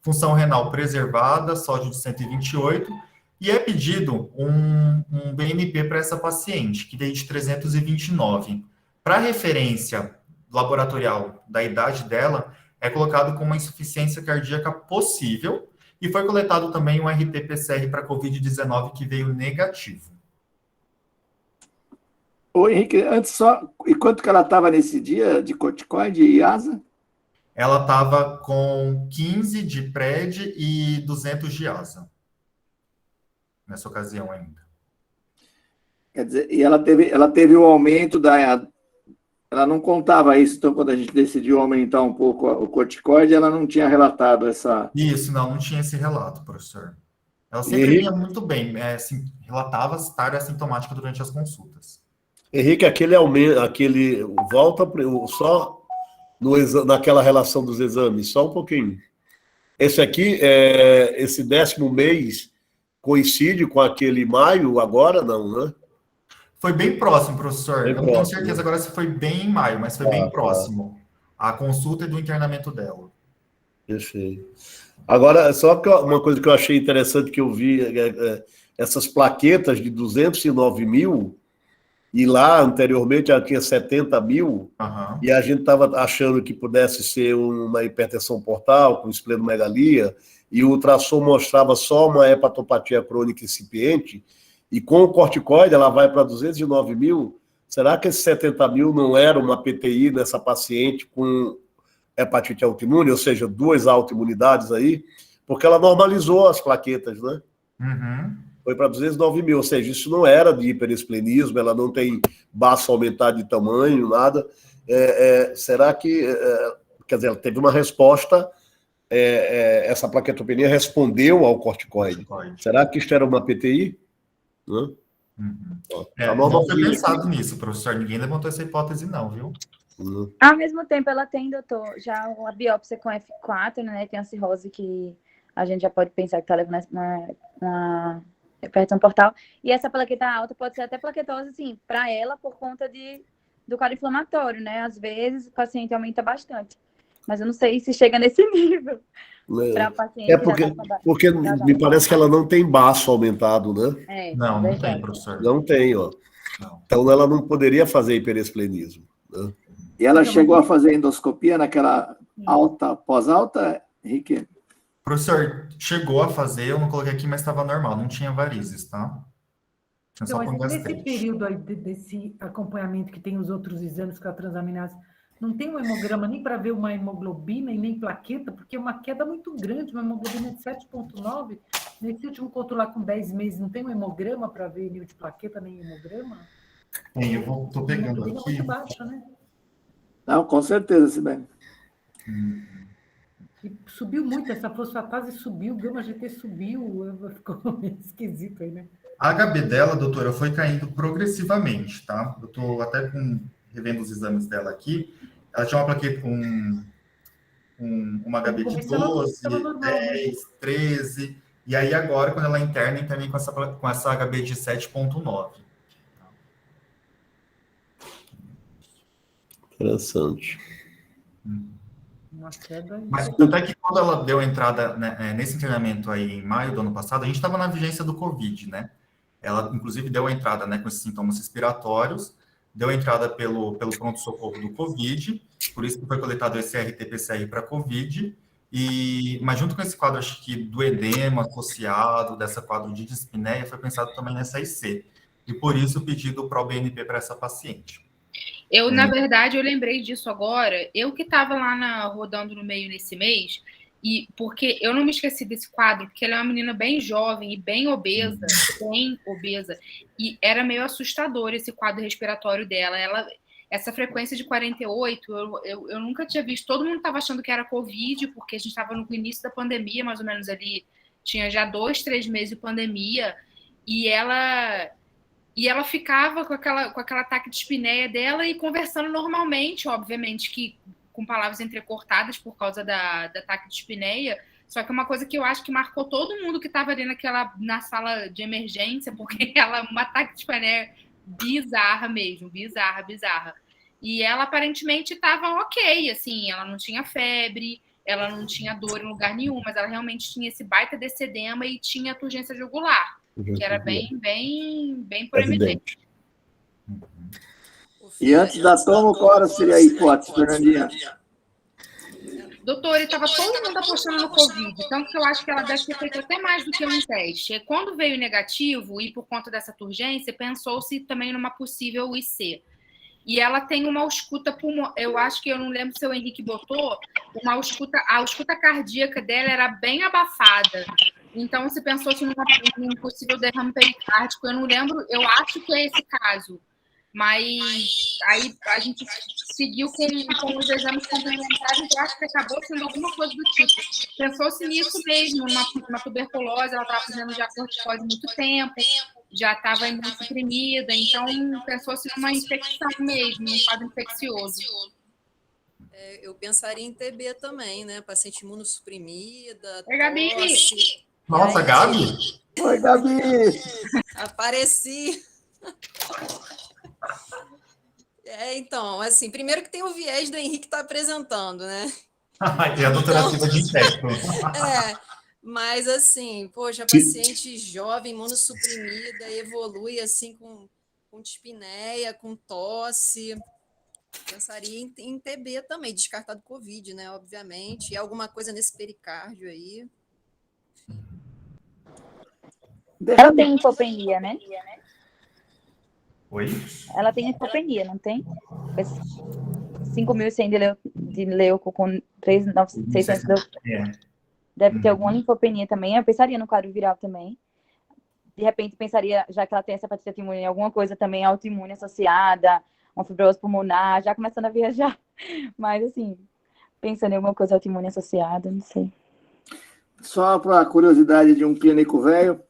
Função renal preservada, sódio de 128, e é pedido um BNP para essa paciente, que veio de 329. Para referência laboratorial da idade dela, é colocado como uma insuficiência cardíaca possível, e foi coletado também um RT-PCR para COVID-19 que veio negativo. Ô, Henrique, antes só, e quanto que ela estava nesse dia de corticoide e asa? Ela estava com 15 de PRED e 200 de asa, nessa ocasião ainda. Quer dizer, e ela teve o aumento da... Ela não contava isso, então, quando a gente decidiu aumentar um pouco o corticoide, ela não tinha relatado essa... Isso, não tinha esse relato, professor. Ela sempre vinha muito bem, assim, relatava estar assintomática durante as consultas. Henrique, aquele volta só naquela relação dos exames, só um pouquinho. Esse aqui, esse 10º mês, coincide com aquele maio agora, não, né? Foi bem próximo, professor. Bem eu não próximo. tenho certeza agora se foi bem em maio, mas foi bem próximo. A consulta e do internamento dela. Perfeito. Agora, só que uma coisa que eu achei interessante que eu vi, essas plaquetas de 209 mil, e lá, anteriormente, ela tinha 70 mil, e a gente estava achando que pudesse ser uma hipertensão portal, com esplenomegalia, e o ultrassom mostrava só uma hepatopatia crônica incipiente, e com o corticoide ela vai para 209 mil. Será que esses 70 mil não era uma PTI nessa paciente com hepatite autoimune, ou seja, 2 autoimunidades aí? Porque ela normalizou as plaquetas, né? Foi para 209 mil, ou seja, isso não era de hiperesplenismo, ela não tem baço aumentado de tamanho, nada. Será que, quer dizer, ela teve uma resposta, essa plaquetopenia respondeu ao corticoide. Será que isto era uma PTI? Não foi pensado nisso, professor, ninguém levantou essa hipótese não, viu? Ao mesmo tempo, ela tem, doutor, já a biópsia com F4, né, tem a cirrose que a gente já pode pensar que está levando uma hipertensão portal, e essa plaqueta alta pode ser até plaquetose, assim, para ela, por conta do quadro inflamatório, né? Às vezes o paciente aumenta bastante, mas eu não sei se chega nesse nível para a paciente. Porque me parece que ela não tem baço aumentado, né? Não tem, professor. Não tem, ó. Não. Então ela não poderia fazer hiperesplenismo, né? E ela chegou a fazer endoscopia naquela alta, pós-alta, Henrique? Professor, chegou a fazer, eu não coloquei aqui, mas estava normal, não tinha varizes, tá? Tinha só com Nesse gastrite. período aí desse acompanhamento que tem os outros exames com a transaminase, não tem um hemograma nem para ver uma hemoglobina e nem plaqueta, porque é uma queda muito grande, uma hemoglobina de 7,9. Nesse último conto lá com 10 meses, não tem um hemograma para ver nível de plaqueta nem hemograma? Tem, eu estou pegando aqui. Muito baixa, né? Não, com certeza, Sibeli. E subiu muito, essa fosfatase subiu, o gama GT subiu, ficou meio esquisito aí, né? A HB dela, doutora, foi caindo progressivamente, tá? Eu estou até revendo os exames dela aqui. Ela tinha uma plaqueta com uma HB de 12, 10, 13, e aí agora, quando ela interna, internei com essa HB de 7,9. Interessante. Mas até que quando ela deu entrada, né, nesse internamento aí em maio do ano passado, a gente estava na vigência do Covid, né? Ela, inclusive, deu a entrada, né, com esses sintomas respiratórios, deu a entrada pelo pronto-socorro do Covid, por isso que foi coletado esse RT-PCR para Covid, mas junto com esse quadro, acho que do edema associado, dessa quadro de dispneia, foi pensado também nessa IC, e por isso o pedido para o BNP para essa paciente. Na verdade, eu lembrei disso agora, eu que estava lá rodando no meio nesse mês, e porque eu não me esqueci desse quadro, porque ela é uma menina bem jovem e bem obesa, e era meio assustador esse quadro respiratório dela. Essa frequência de 48, eu nunca tinha visto. Todo mundo estava achando que era Covid, porque a gente estava no início da pandemia, mais ou menos ali, tinha já 2, 3 meses de pandemia, e ela ficava com aquela ataque de espinéia dela e conversando normalmente, obviamente, que com palavras entrecortadas por causa da ataque de espinéia, só que uma coisa que eu acho que marcou todo mundo que estava ali na sala de emergência, porque ela, um ataque de espinéia bizarra mesmo, bizarra. E ela aparentemente estava ok, assim, ela não tinha febre, ela não tinha dor em lugar nenhum, mas ela realmente tinha esse baita desse edema e tinha turgência jugular, que era bem proeminente. E antes da tomo, qual seria a hipótese, Fernandinha? Doutor, estava todo mundo apostando no Covid, tanto que eu acho que ela deve ter feito até mais do que um teste. Quando veio negativo, e por conta dessa turgência, pensou-se também numa possível IC. E ela tem uma ausculta pulmonar, eu acho que eu não lembro se o Henrique botou, a ausculta cardíaca dela era bem abafada. Então, se pensou-se num possível derrame pericárdico, eu não lembro, eu acho que é esse caso. Mas aí a gente seguiu com os exames complementares e acho que acabou sendo alguma coisa do tipo. Pensou-se nisso mesmo, uma tuberculose, ela estava fazendo já corticose há muito tempo, já estava imunossuprimida, então pensou-se numa infecção mesmo, um quadro infeccioso. Eu pensaria em TB também, né? Paciente imunossuprimida, Oi, Gabi! tosse. Nossa, Gabi! Oi, Gabi! Apareci! Então, assim, primeiro que tem o viés do Henrique tá apresentando, né? E a doutora Silva de infecto. Mas assim, poxa, a paciente jovem, imunossuprimida, evolui assim com dispneia, com tosse. Pensaria em TB também, descartado Covid, né? Obviamente. E alguma coisa nesse pericárdio aí. Ela tem linfopenia, né? Oi? Ela tem linfopenia, não tem? 5.100 de leuco com 3.600 leuco. Deve ter alguma linfopenia também. Eu pensaria no quadro viral também. De repente, pensaria, já que ela tem essa hepatite autoimune, em alguma coisa também autoimune associada, uma fibrose pulmonar, já começando a viajar. Mas, assim, pensando em alguma coisa autoimune associada, não sei. Só para curiosidade de um clínico velho,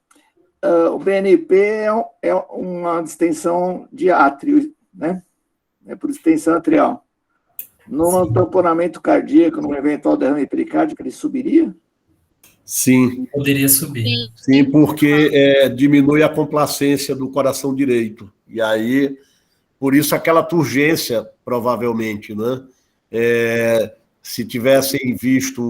o BNP é uma distensão de átrio, né? É por distensão atrial. No tamponamento cardíaco, num eventual derrame pericárdico, ele subiria? Sim. Poderia subir. Sim, porque diminui a complacência do coração direito. E aí, por isso, aquela turgência, provavelmente, né? Se tivessem visto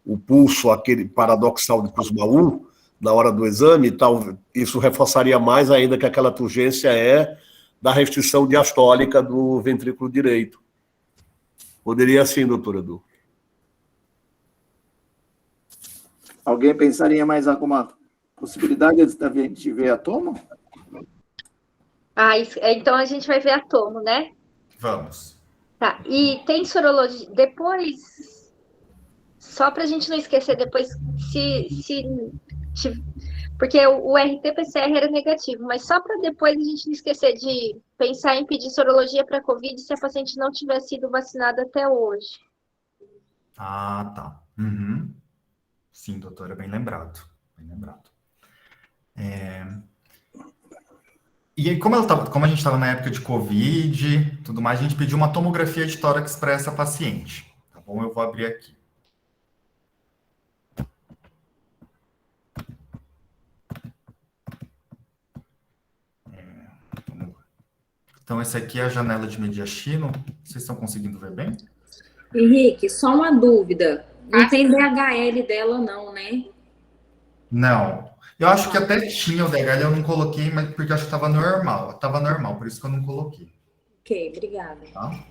o pulso, aquele paradoxal de Kussmaul, na hora do exame, isso reforçaria mais ainda que aquela turgência é da restrição diastólica do ventrículo direito. Poderia sim, doutor Edu. Alguém pensaria em mais alguma possibilidade antes da gente ver a tomo? Então a gente vai ver a tomo, né? Vamos. Tá, e tem sorologia, depois, só para a gente não esquecer, depois, porque o RT-PCR era negativo, mas só para depois a gente não esquecer de pensar em pedir sorologia para Covid se a paciente não tiver sido vacinada até hoje. Ah, tá. Uhum. Sim, doutora, bem lembrado. Bem lembrado. E aí, como a gente estava na época de Covid, tudo mais, a gente pediu uma tomografia de tórax para essa paciente. Tá bom? Eu vou abrir aqui. Então, essa aqui é a janela de mediastino. Vocês estão conseguindo ver bem? Henrique, só uma dúvida. Não tem DHL dela, não, né? Não. Eu acho que até tinha o DHL, eu não coloquei, mas porque eu acho que estava normal. Estava normal, por isso que eu não coloquei. Ok, obrigada. Tá?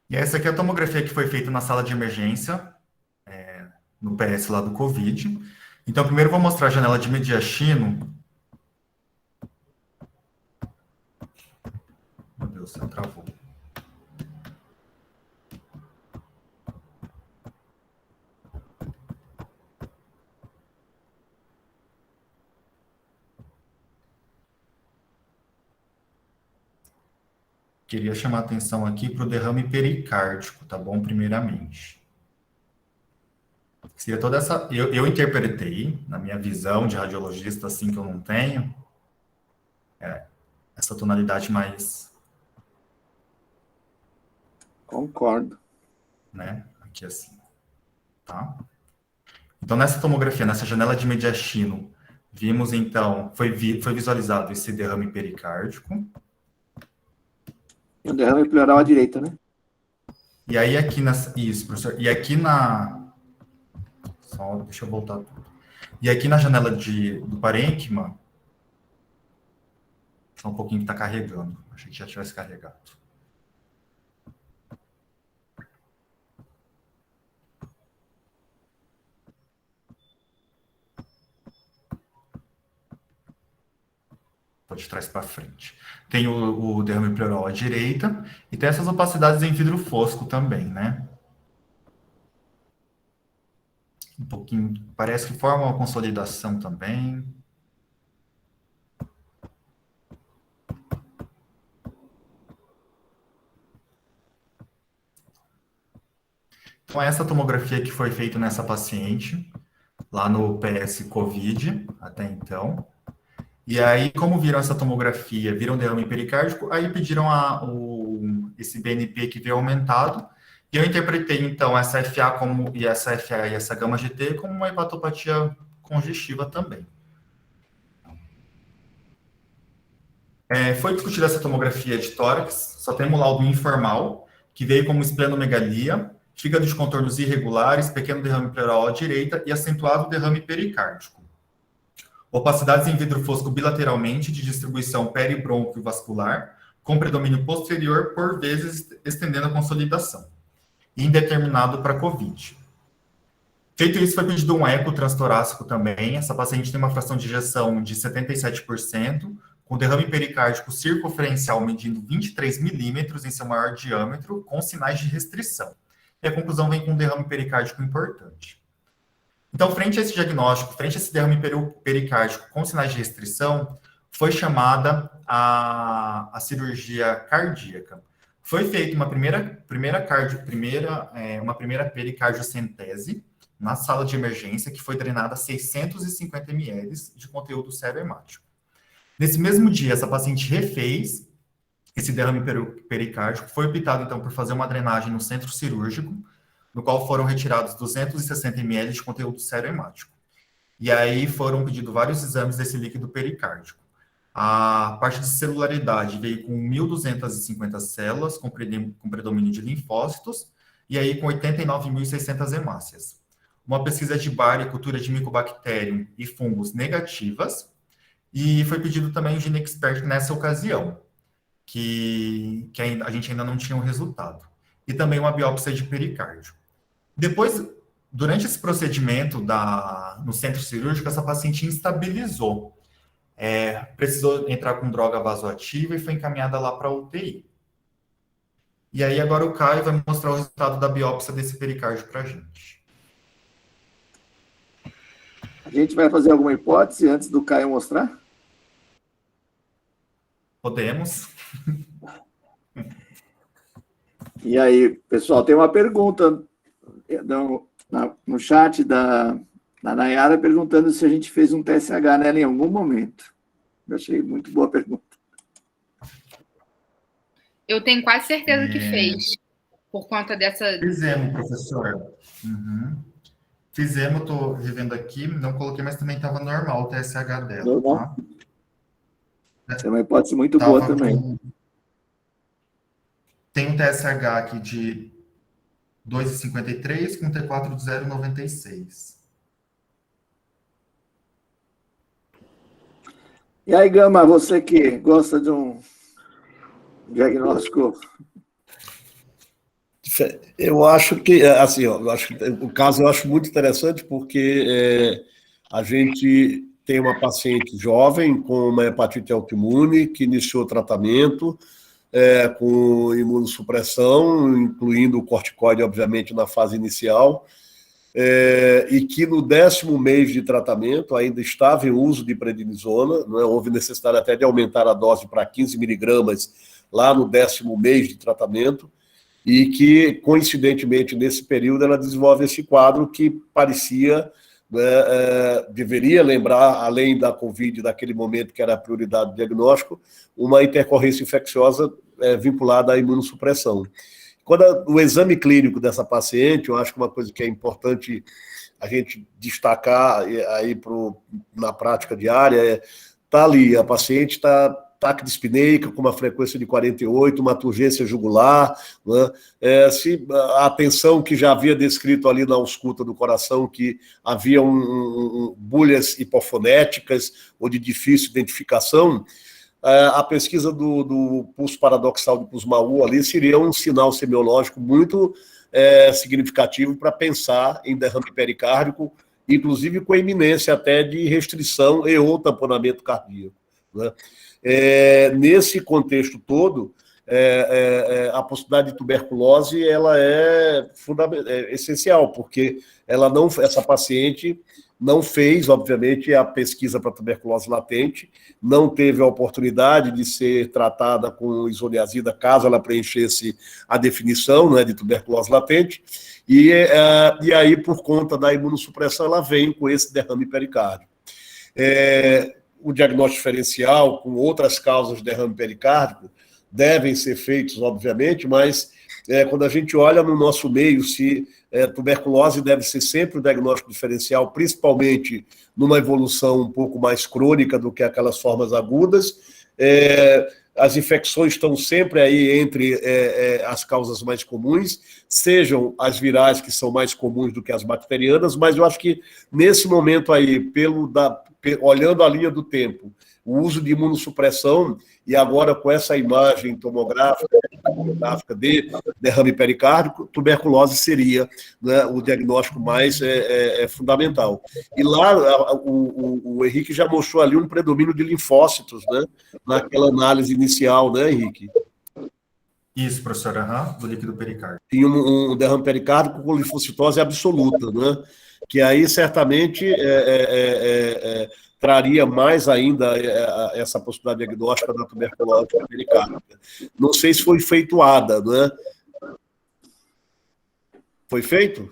E essa aqui é a tomografia que foi feita na sala de emergência, no PS lá do Covid. Então, primeiro eu vou mostrar a janela de mediastino. Meu Deus, você travou. Queria chamar a atenção aqui para o derrame pericárdico, tá bom? Primeiramente. Seria toda essa... Eu interpretei, na minha visão de radiologista, assim, que eu não tenho, essa tonalidade mais... Concordo. Né? Aqui assim. Tá? Então, nessa tomografia, nessa janela de mediastino, vimos, então, foi visualizado esse derrame pericárdico. O derrame pleural à direita, né? E aí aqui isso, professor. E aqui só deixa eu voltar tudo. E aqui na janela do parênquima, só um pouquinho que está carregando. Achei que já tivesse carregado. De trás para frente. Tem o derrame pleural à direita e tem essas opacidades em vidro fosco também, né? Um pouquinho, parece que forma uma consolidação também. Então, essa tomografia que foi feita nessa paciente, lá no PS COVID, até então. E aí, como viram essa tomografia, viram derrame pericárdico, aí pediram esse BNP que veio aumentado, e eu interpretei, então, essa FA e essa gama-GT como uma hepatopatia congestiva também. Foi discutida essa tomografia de tórax, só temos o laudo informal, que veio como esplenomegalia, fígado de contornos irregulares, pequeno derrame pleural à direita e acentuado derrame pericárdico. Opacidades em vidro fosco bilateralmente de distribuição peribronquiovascular, com predomínio posterior, por vezes estendendo a consolidação. Indeterminado para COVID. Feito isso, foi pedido um eco transtorácico também. Essa paciente tem uma fração de ejeção de 77%, com derrame pericárdico circunferencial medindo 23 milímetros em seu maior diâmetro, com sinais de restrição. E a conclusão vem com um derrame pericárdico importante. Então, frente a esse diagnóstico, frente a esse derrame pericárdico com sinais de restrição, foi chamada a cirurgia cardíaca. Foi feita uma primeira pericardiocentese na sala de emergência, que foi drenada 650 ml de conteúdo serohemático. Nesse mesmo dia, essa paciente refez esse derrame pericárdico, foi optado, então, por fazer uma drenagem no centro cirúrgico, no qual foram retirados 260 ml de conteúdo serohemático. E aí foram pedidos vários exames desse líquido pericárdico. A parte de celularidade veio com 1.250 células, com predomínio de linfócitos, e aí com 89.600 hemácias. Uma pesquisa de Bar e cultura de Mycobacterium e fungos negativas, e foi pedido também o GeneXpert nessa ocasião, que a gente ainda não tinha um resultado. E também uma biópsia de pericárdio. Depois, durante esse procedimento no centro cirúrgico, essa paciente instabilizou. Precisou entrar com droga vasoativa e foi encaminhada lá para a UTI. E aí agora o Caio vai mostrar o resultado da biópsia desse pericárdio para a gente. A gente vai fazer alguma hipótese antes do Caio mostrar? Podemos. E aí, pessoal, tem uma pergunta no chat da Nayara perguntando se a gente fez um TSH nela em algum momento. Eu achei muito boa a pergunta. Eu tenho quase certeza que fez, por conta dessa... Fizemos, professor. Uhum. Fizemos, estou revendo aqui, não coloquei, mas também estava normal o TSH dela. Normal. Tá? É uma hipótese muito boa também. Tem um TSH aqui de 2,53 com T4 de 0,96. E aí, Gama, você que gosta de um diagnóstico? Eu acho que, assim, o caso eu acho muito interessante porque a gente tem uma paciente jovem com uma hepatite autoimune que iniciou tratamento com imunossupressão, incluindo o corticoide, obviamente, na fase inicial, e que no 10º mês de tratamento ainda estava em uso de prednisona, não é? Houve necessidade até de aumentar a dose para 15 miligramas lá no 10º mês de tratamento, e que, coincidentemente, nesse período, ela desenvolve esse quadro que parecia, deveria lembrar, além da Covid, daquele momento que era a prioridade do diagnóstico, uma intercorrência infecciosa vinculada à imunossupressão. Quando o exame clínico dessa paciente, eu acho que uma coisa que é importante a gente destacar aí na prática diária está ali, a paciente está ataque de espineia com uma frequência de 48, uma turgência jugular, né? Se a tensão que já havia descrito ali na ausculta do coração, que havia bolhas hipofonéticas ou de difícil identificação, a pesquisa do pulso paradoxal de Kussmaul ali seria um sinal semiológico muito significativo para pensar em derrame pericárdico, inclusive com a iminência até de restrição e ou tamponamento cardíaco, né? Nesse contexto todo, a possibilidade de tuberculose ela é essencial, porque essa paciente não fez, obviamente, a pesquisa para tuberculose latente, não teve a oportunidade de ser tratada com isoniazida, caso ela preenchesse a definição, né, de tuberculose latente, e aí, por conta da imunossupressão, ela vem com esse derrame pericárdico. O diagnóstico diferencial com outras causas de derrame pericárdico devem ser feitos, obviamente, mas quando a gente olha no nosso meio, se tuberculose deve ser sempre o diagnóstico diferencial, principalmente numa evolução um pouco mais crônica do que aquelas formas agudas. As infecções estão sempre aí entre as causas mais comuns, sejam as virais, que são mais comuns do que as bacterianas, mas eu acho que nesse momento aí, olhando a linha do tempo, o uso de imunossupressão, e agora com essa imagem tomográfica de derrame pericárdico, tuberculose seria, né, o diagnóstico mais fundamental. E lá o Henrique já mostrou ali um predomínio de linfócitos, né, naquela análise inicial, né, Henrique? Isso, professor, do líquido pericárdico. Tinha um derrame pericárdico com linfocitose absoluta, né, que aí certamente traria mais ainda essa possibilidade diagnóstica da tuberculose pericárdica. Não sei se foi feito ADA, né? Foi feito?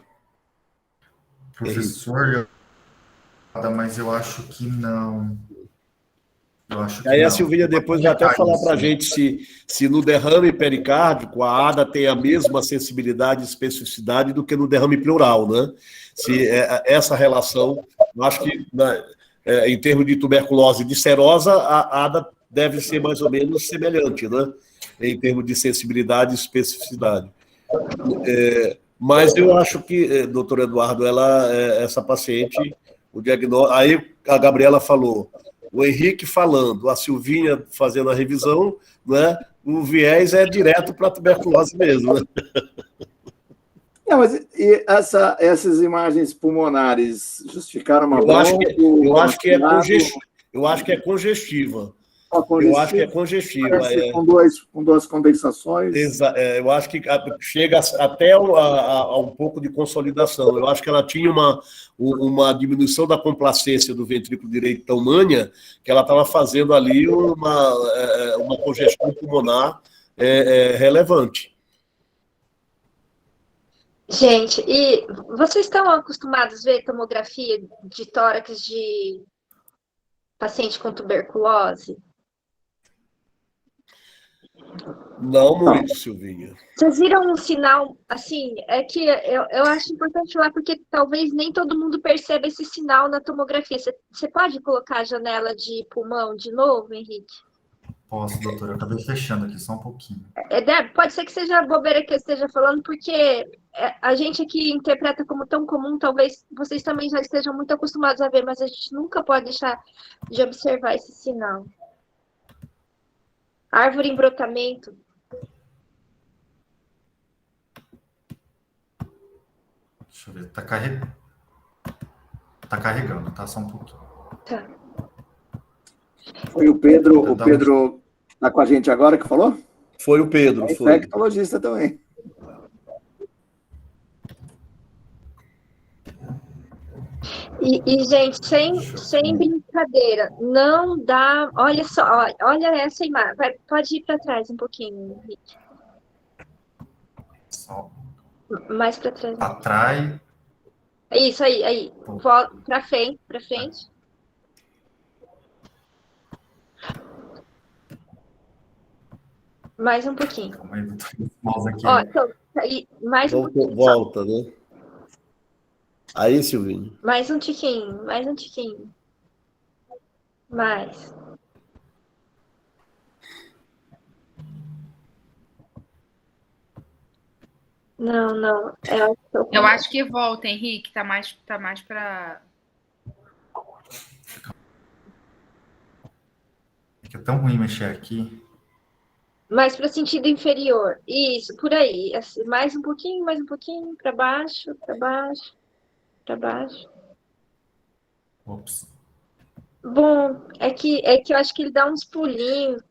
Professor, mas eu acho que não. Aí a Silvia depois vai até falar para a gente se no derrame pericárdico a ADA tem a mesma sensibilidade e especificidade do que no derrame pleural, né? Se essa relação, eu acho que em termos de tuberculose viscerosa, a ADA deve ser mais ou menos semelhante, né? Em termos de sensibilidade e especificidade. Mas eu acho que, doutor Eduardo, essa paciente, o diagnóstico. Aí a Gabriela falou, o Henrique falando, a Silvinha fazendo a revisão, né? O viés é direto para a tuberculose mesmo, né? Não, mas essas imagens pulmonares justificaram uma eu acho que é congestiva. Eu acho que é congestiva. Com duas condensações. Eu acho que chega até a um pouco de consolidação. Eu acho que ela tinha uma diminuição da complacência do ventrículo direito tão manha que ela estava fazendo ali uma congestão pulmonar relevante. Gente, e vocês estão acostumados a ver tomografia de tórax de paciente com tuberculose? Não muito, Silvinha. Vocês viram um sinal, assim, é que eu acho importante falar, porque talvez nem todo mundo perceba esse sinal na tomografia. Você pode colocar a janela de pulmão de novo, Henrique? Posso, doutora, eu acabei fechando aqui só um pouquinho. Pode ser que seja a bobeira que eu esteja falando, porque a gente aqui interpreta como tão comum, talvez vocês também já estejam muito acostumados a ver, mas a gente nunca pode deixar de observar esse sinal. Árvore em brotamento. Deixa eu ver, tá carregando, tá? Só um pouquinho. Tá. Foi o Pedro está com a gente agora que falou? Foi o Pedro. É infectologista também. E gente, sem brincadeira, não dá. Olha só, olha essa imagem. Pode ir para trás um pouquinho, Henrique. Só. Mais para trás. Atrás. Isso aí. Para frente. Mais um pouquinho. Ó, então, aí, mais um pouquinho. Volta, né? Aí, Silvinho. Mais um tiquinho. Mais. Não. Eu acho que volta, Henrique. Tá mais para. É tão ruim mexer aqui. Mais para sentido inferior. Isso, por aí. Assim, mais um pouquinho, para baixo, para baixo, para baixo. Ops. Bom, é que eu acho que ele dá uns pulinhos.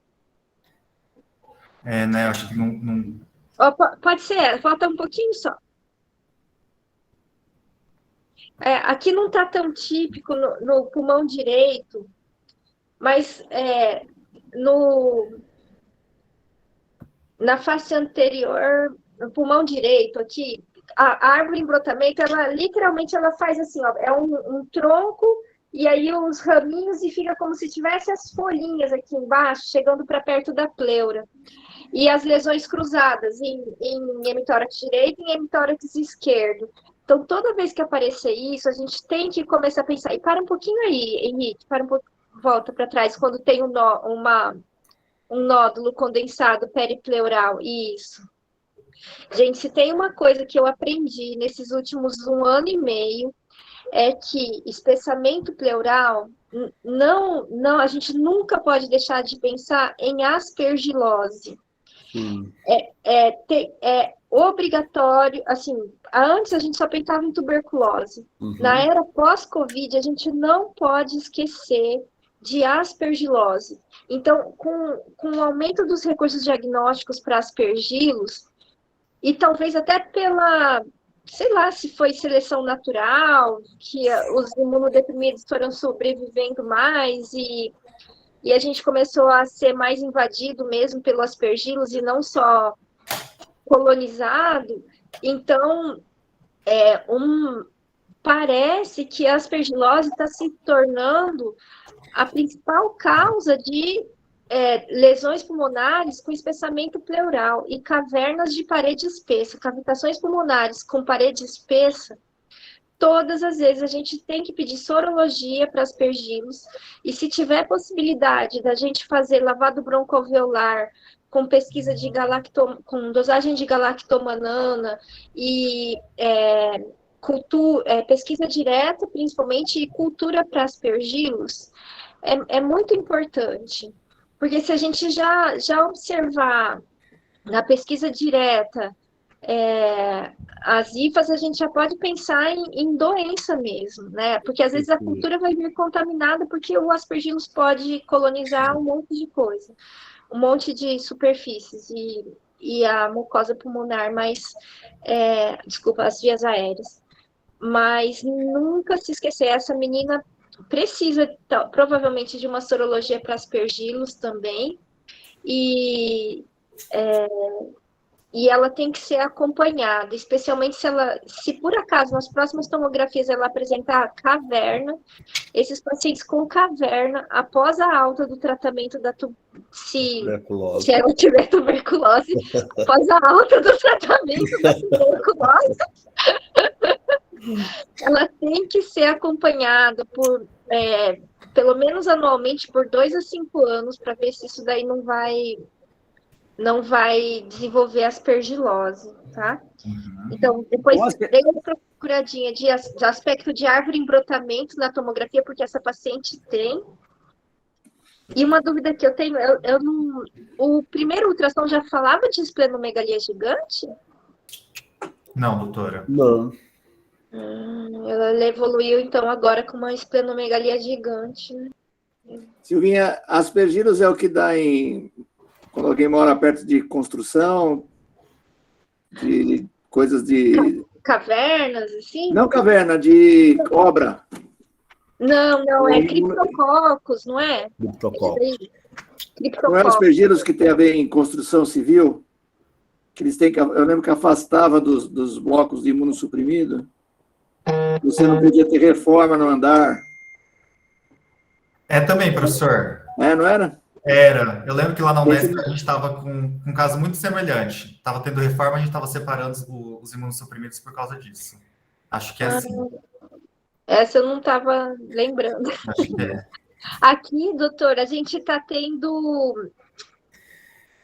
Né? Eu acho que não... Ó, pode ser, falta um pouquinho só. Aqui não está tão típico no pulmão direito, mas na face anterior, no pulmão direito aqui, a árvore em brotamento, ela literalmente ela faz assim, ó, é um tronco e aí os raminhos e fica como se tivesse as folhinhas aqui embaixo, chegando para perto da pleura. E as lesões cruzadas em hemitórax direito e em hemitórax esquerdo. Então, toda vez que aparecer isso, a gente tem que começar a pensar. E para um pouquinho aí, Henrique, para um pouco, volta para trás, quando tem um nódulo condensado peripleural. Isso. Gente, se tem uma coisa que eu aprendi nesses últimos 1 ano e meio, é que espessamento pleural, não, a gente nunca pode deixar de pensar em aspergilose. É obrigatório, assim, antes a gente só pensava em tuberculose. Na era pós-Covid, a gente não pode esquecer de aspergilose. Então, com o aumento dos recursos diagnósticos para aspergilos, e talvez até pela, sei lá, se foi seleção natural, que os imunodeprimidos foram sobrevivendo mais e a gente começou a ser mais invadido mesmo pelo aspergilos e não só colonizado. Então, parece que a aspergilose está se tornando a principal causa de lesões pulmonares com espessamento pleural e cavernas de parede espessa, cavitações pulmonares com parede espessa. Todas as vezes a gente tem que pedir sorologia para aspergilos e se tiver possibilidade da gente fazer lavado broncoalveolar com pesquisa de com dosagem de galactomanana e pesquisa direta, principalmente, e cultura para aspergilos, é muito importante. Porque se a gente já observar na pesquisa direta as IFAs, a gente já pode pensar em doença mesmo, né? Porque às vezes a cultura vai vir contaminada porque o aspergillus pode colonizar um monte de coisa, um monte de superfícies e a mucosa pulmonar, as vias aéreas. Mas nunca se esquecer, essa menina precisa provavelmente de uma sorologia para aspergillus também, e ela tem que ser acompanhada, especialmente se por acaso nas próximas tomografias ela apresentar caverna, esses pacientes com caverna, após a alta do tratamento se ela tiver tuberculose, após a alta do tratamento da tuberculose, ela tem que ser acompanhada por, pelo menos anualmente, por 2 a 5 anos, para ver se isso daí não vai desenvolver aspergilose, tá? Então, depois dei uma procuradinha de aspecto de árvore em brotamento na tomografia, porque essa paciente tem. E uma dúvida que eu tenho, o primeiro ultrassom já falava de esplenomegalia gigante? Não, doutora. Não. Ela evoluiu, então, agora com uma esplenomegalia gigante, né? Silvinha, aspergillus é o que dá quando alguém mora perto de construção, de coisas de... Cavernas, assim? Não caverna, de obra. Não, é criptococcus, não é? Criptococcus. Não é aspergillus que tem a ver em construção civil? Que eles têm eu lembro que afastava dos blocos de imunossuprimido. Você não podia ter reforma no andar. Também, professor. Não era? Era. Eu lembro que lá na Unesp a gente estava com um caso muito semelhante. Estava tendo reforma, a gente estava separando os imunossuprimidos por causa disso. Acho que é assim. Essa eu não estava lembrando. Acho que é. Aqui, doutor, a gente está tendo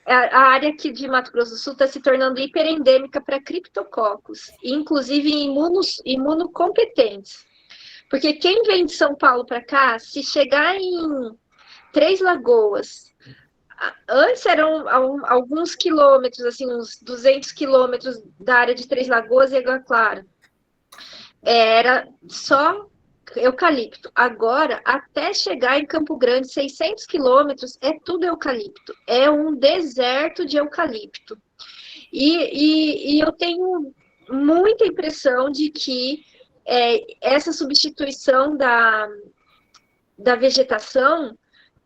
a área aqui de Mato Grosso do Sul está se tornando hiperendêmica para criptococos, inclusive imunocompetentes. Porque quem vem de São Paulo para cá, se chegar em Três Lagoas, antes eram alguns quilômetros, assim, uns 200 quilômetros da área de Três Lagoas e Água Clara, era só eucalipto. Agora, até chegar em Campo Grande, 600 quilômetros, é tudo eucalipto. É um deserto de eucalipto. E eu tenho muita impressão de que essa substituição da vegetação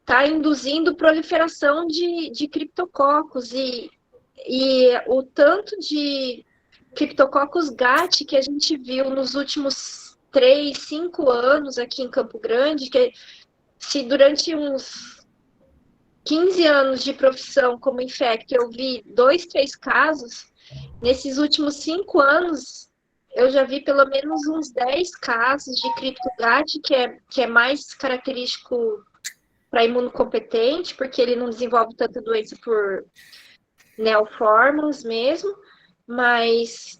está induzindo proliferação de criptococos e o tanto de criptococos GAT que a gente viu nos últimos 3, 5 anos aqui em Campo Grande, que se durante uns 15 anos de profissão como infecto eu vi 2, 3 casos, nesses últimos 5 anos eu já vi pelo menos uns 10 casos de criptogat, que é mais característico para imunocompetente, porque ele não desenvolve tanta doença por neoformans mesmo, mas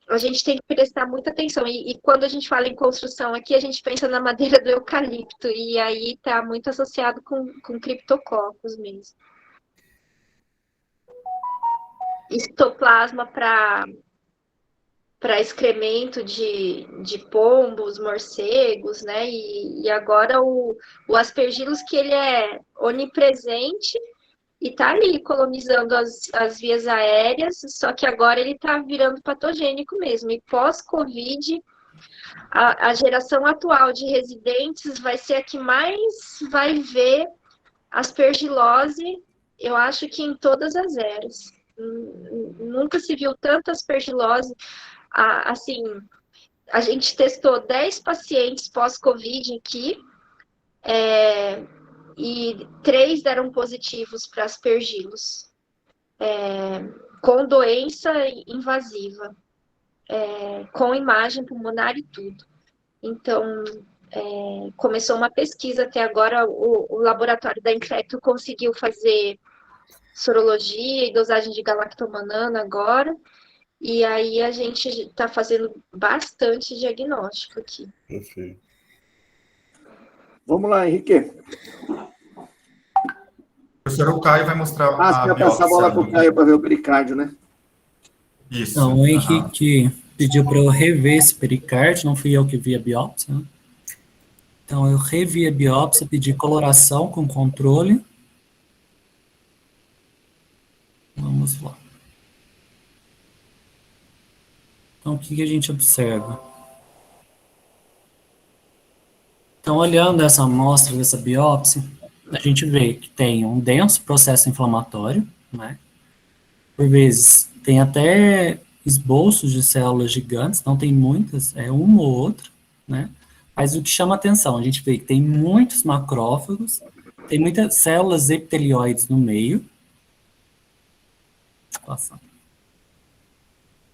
a gente tem que prestar muita atenção. E quando a gente fala em construção aqui, a gente pensa na madeira do eucalipto, e aí está muito associado com criptococos mesmo. Histoplasma para excremento de pombos, morcegos, né? E agora o aspergillus, que ele é onipresente e tá ali colonizando as vias aéreas, só que agora ele tá virando patogênico mesmo. E pós-Covid, a geração atual de residentes vai ser a que mais vai ver aspergilose, eu acho que em todas as eras. Nunca se viu tanta aspergilose. Assim, a gente testou 10 pacientes pós-Covid aqui, e 3 deram positivos para aspergillus, com doença invasiva, com imagem pulmonar e tudo. Então, começou uma pesquisa até agora, o laboratório da Infecto conseguiu fazer sorologia e dosagem de galactomannan agora, e aí a gente está fazendo bastante diagnóstico aqui. Perfeito. Vamos lá, Henrique. O professor Caio vai mostrar você vai passar a bola para o Caio para ver o pericárdio, né? Isso. Então, o Henrique pediu para eu rever esse pericárdio, não fui eu que vi a biópsia, né? Então, eu revi a biópsia, pedi coloração com controle. Vamos lá. Então, o que a gente observa? Então, olhando essa amostra dessa biópsia, a gente vê que tem um denso processo inflamatório, né? Por vezes, tem até esboços de células gigantes, não tem muitas, é uma ou outra, né? Mas o que chama atenção, a gente vê que tem muitos macrófagos, tem muitas células epitelioides no meio.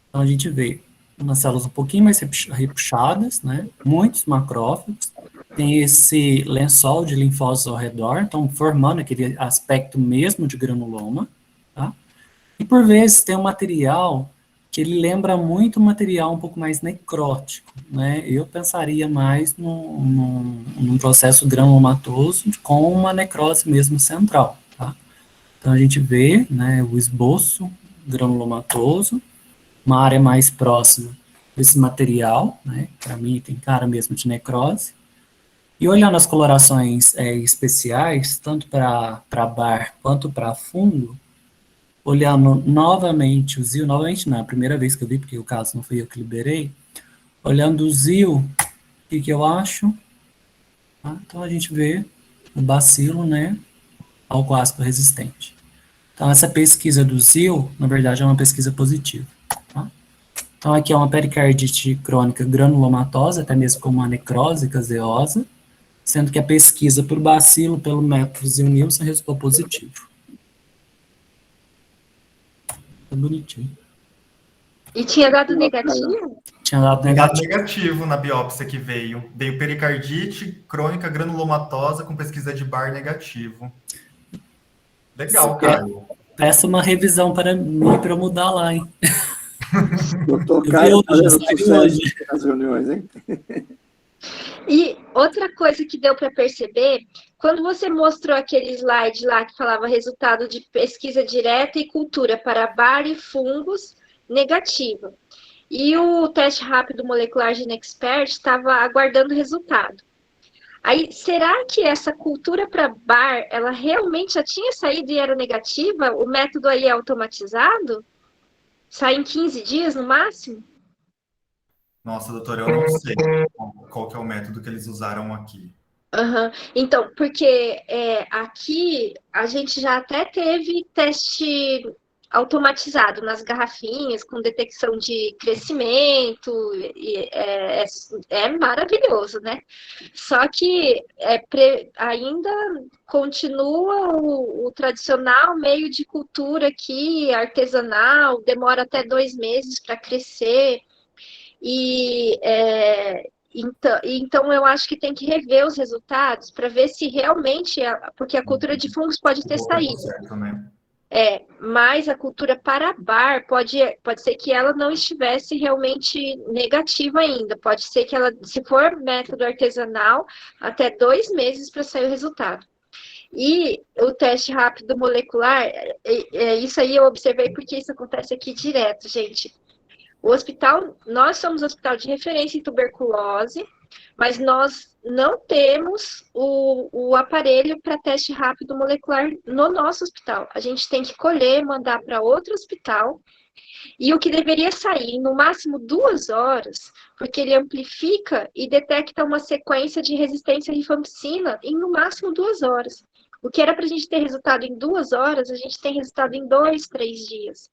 Então, a gente vê umas células um pouquinho mais repuxadas, né? Muitos macrófagos, tem esse lençol de linfócitos ao redor, então formando aquele aspecto mesmo de granuloma, tá? E por vezes tem um material que ele lembra muito um material um pouco mais necrótico, né? Eu pensaria mais num processo granulomatoso com uma necrose mesmo central, tá? Então a gente vê, né, o esboço granulomatoso, uma área mais próxima desse material, né? Para mim tem cara mesmo de necrose. E olhando as colorações especiais, tanto para bar quanto para fungo, olhando novamente o ZIL, novamente não, é a primeira vez que eu vi, porque o caso não foi eu que liberei, olhando o ZIL, o que eu acho? Tá? Então a gente vê o bacilo, né, alcoácido resistente. Então essa pesquisa do ZIL, na verdade, é uma pesquisa positiva. Tá? Então aqui é uma pericardite crônica granulomatosa, até mesmo com uma necrose caseosa, sendo que a pesquisa por bacilo, pelo método ZIL-Nielsen, resultou positivo. Tá bonitinho. E tinha dado negativo? Tinha dado negativo. Negativo na biópsia que veio. Veio pericardite crônica granulomatosa com pesquisa de bar negativo. Legal, Caio. Peça uma revisão para mim, para eu mudar lá, hein? Doutor Eu Caio vi hoje, fazendo saiu sucesso hoje. nas reuniões, hein? E outra coisa que deu para perceber, quando você mostrou aquele slide lá que falava resultado de pesquisa direta e cultura para bar e fungos, negativa. E o teste rápido molecular GeneXpert estava aguardando resultado. Aí, será que essa cultura para bar, ela realmente já tinha saído e era negativa? O método aí é automatizado? Sai em 15 dias no máximo? Nossa, doutora, eu não sei qual que é o método que eles usaram aqui. Uhum. Então, porque aqui a gente já até teve teste automatizado nas garrafinhas, com detecção de crescimento, e é maravilhoso, né? Só que ainda continua o tradicional meio de cultura aqui, artesanal, demora até 2 meses para crescer. Então, eu acho que tem que rever os resultados para ver se realmente, porque a cultura de fungos pode ter saído. Certo, né? Mas a cultura para bar pode ser que ela não estivesse realmente negativa ainda. Pode ser que ela, se for método artesanal, até 2 meses para sair o resultado. E o teste rápido molecular, isso aí eu observei porque isso acontece aqui direto, gente. Nós somos um hospital de referência em tuberculose, mas nós não temos o aparelho para teste rápido molecular no nosso hospital. A gente tem que colher, mandar para outro hospital, e o que deveria sair no máximo 2 horas, porque ele amplifica e detecta uma sequência de resistência à rifampicina em no máximo 2 horas. O que era para a gente ter resultado em 2 horas, a gente tem resultado em 2, 3 dias.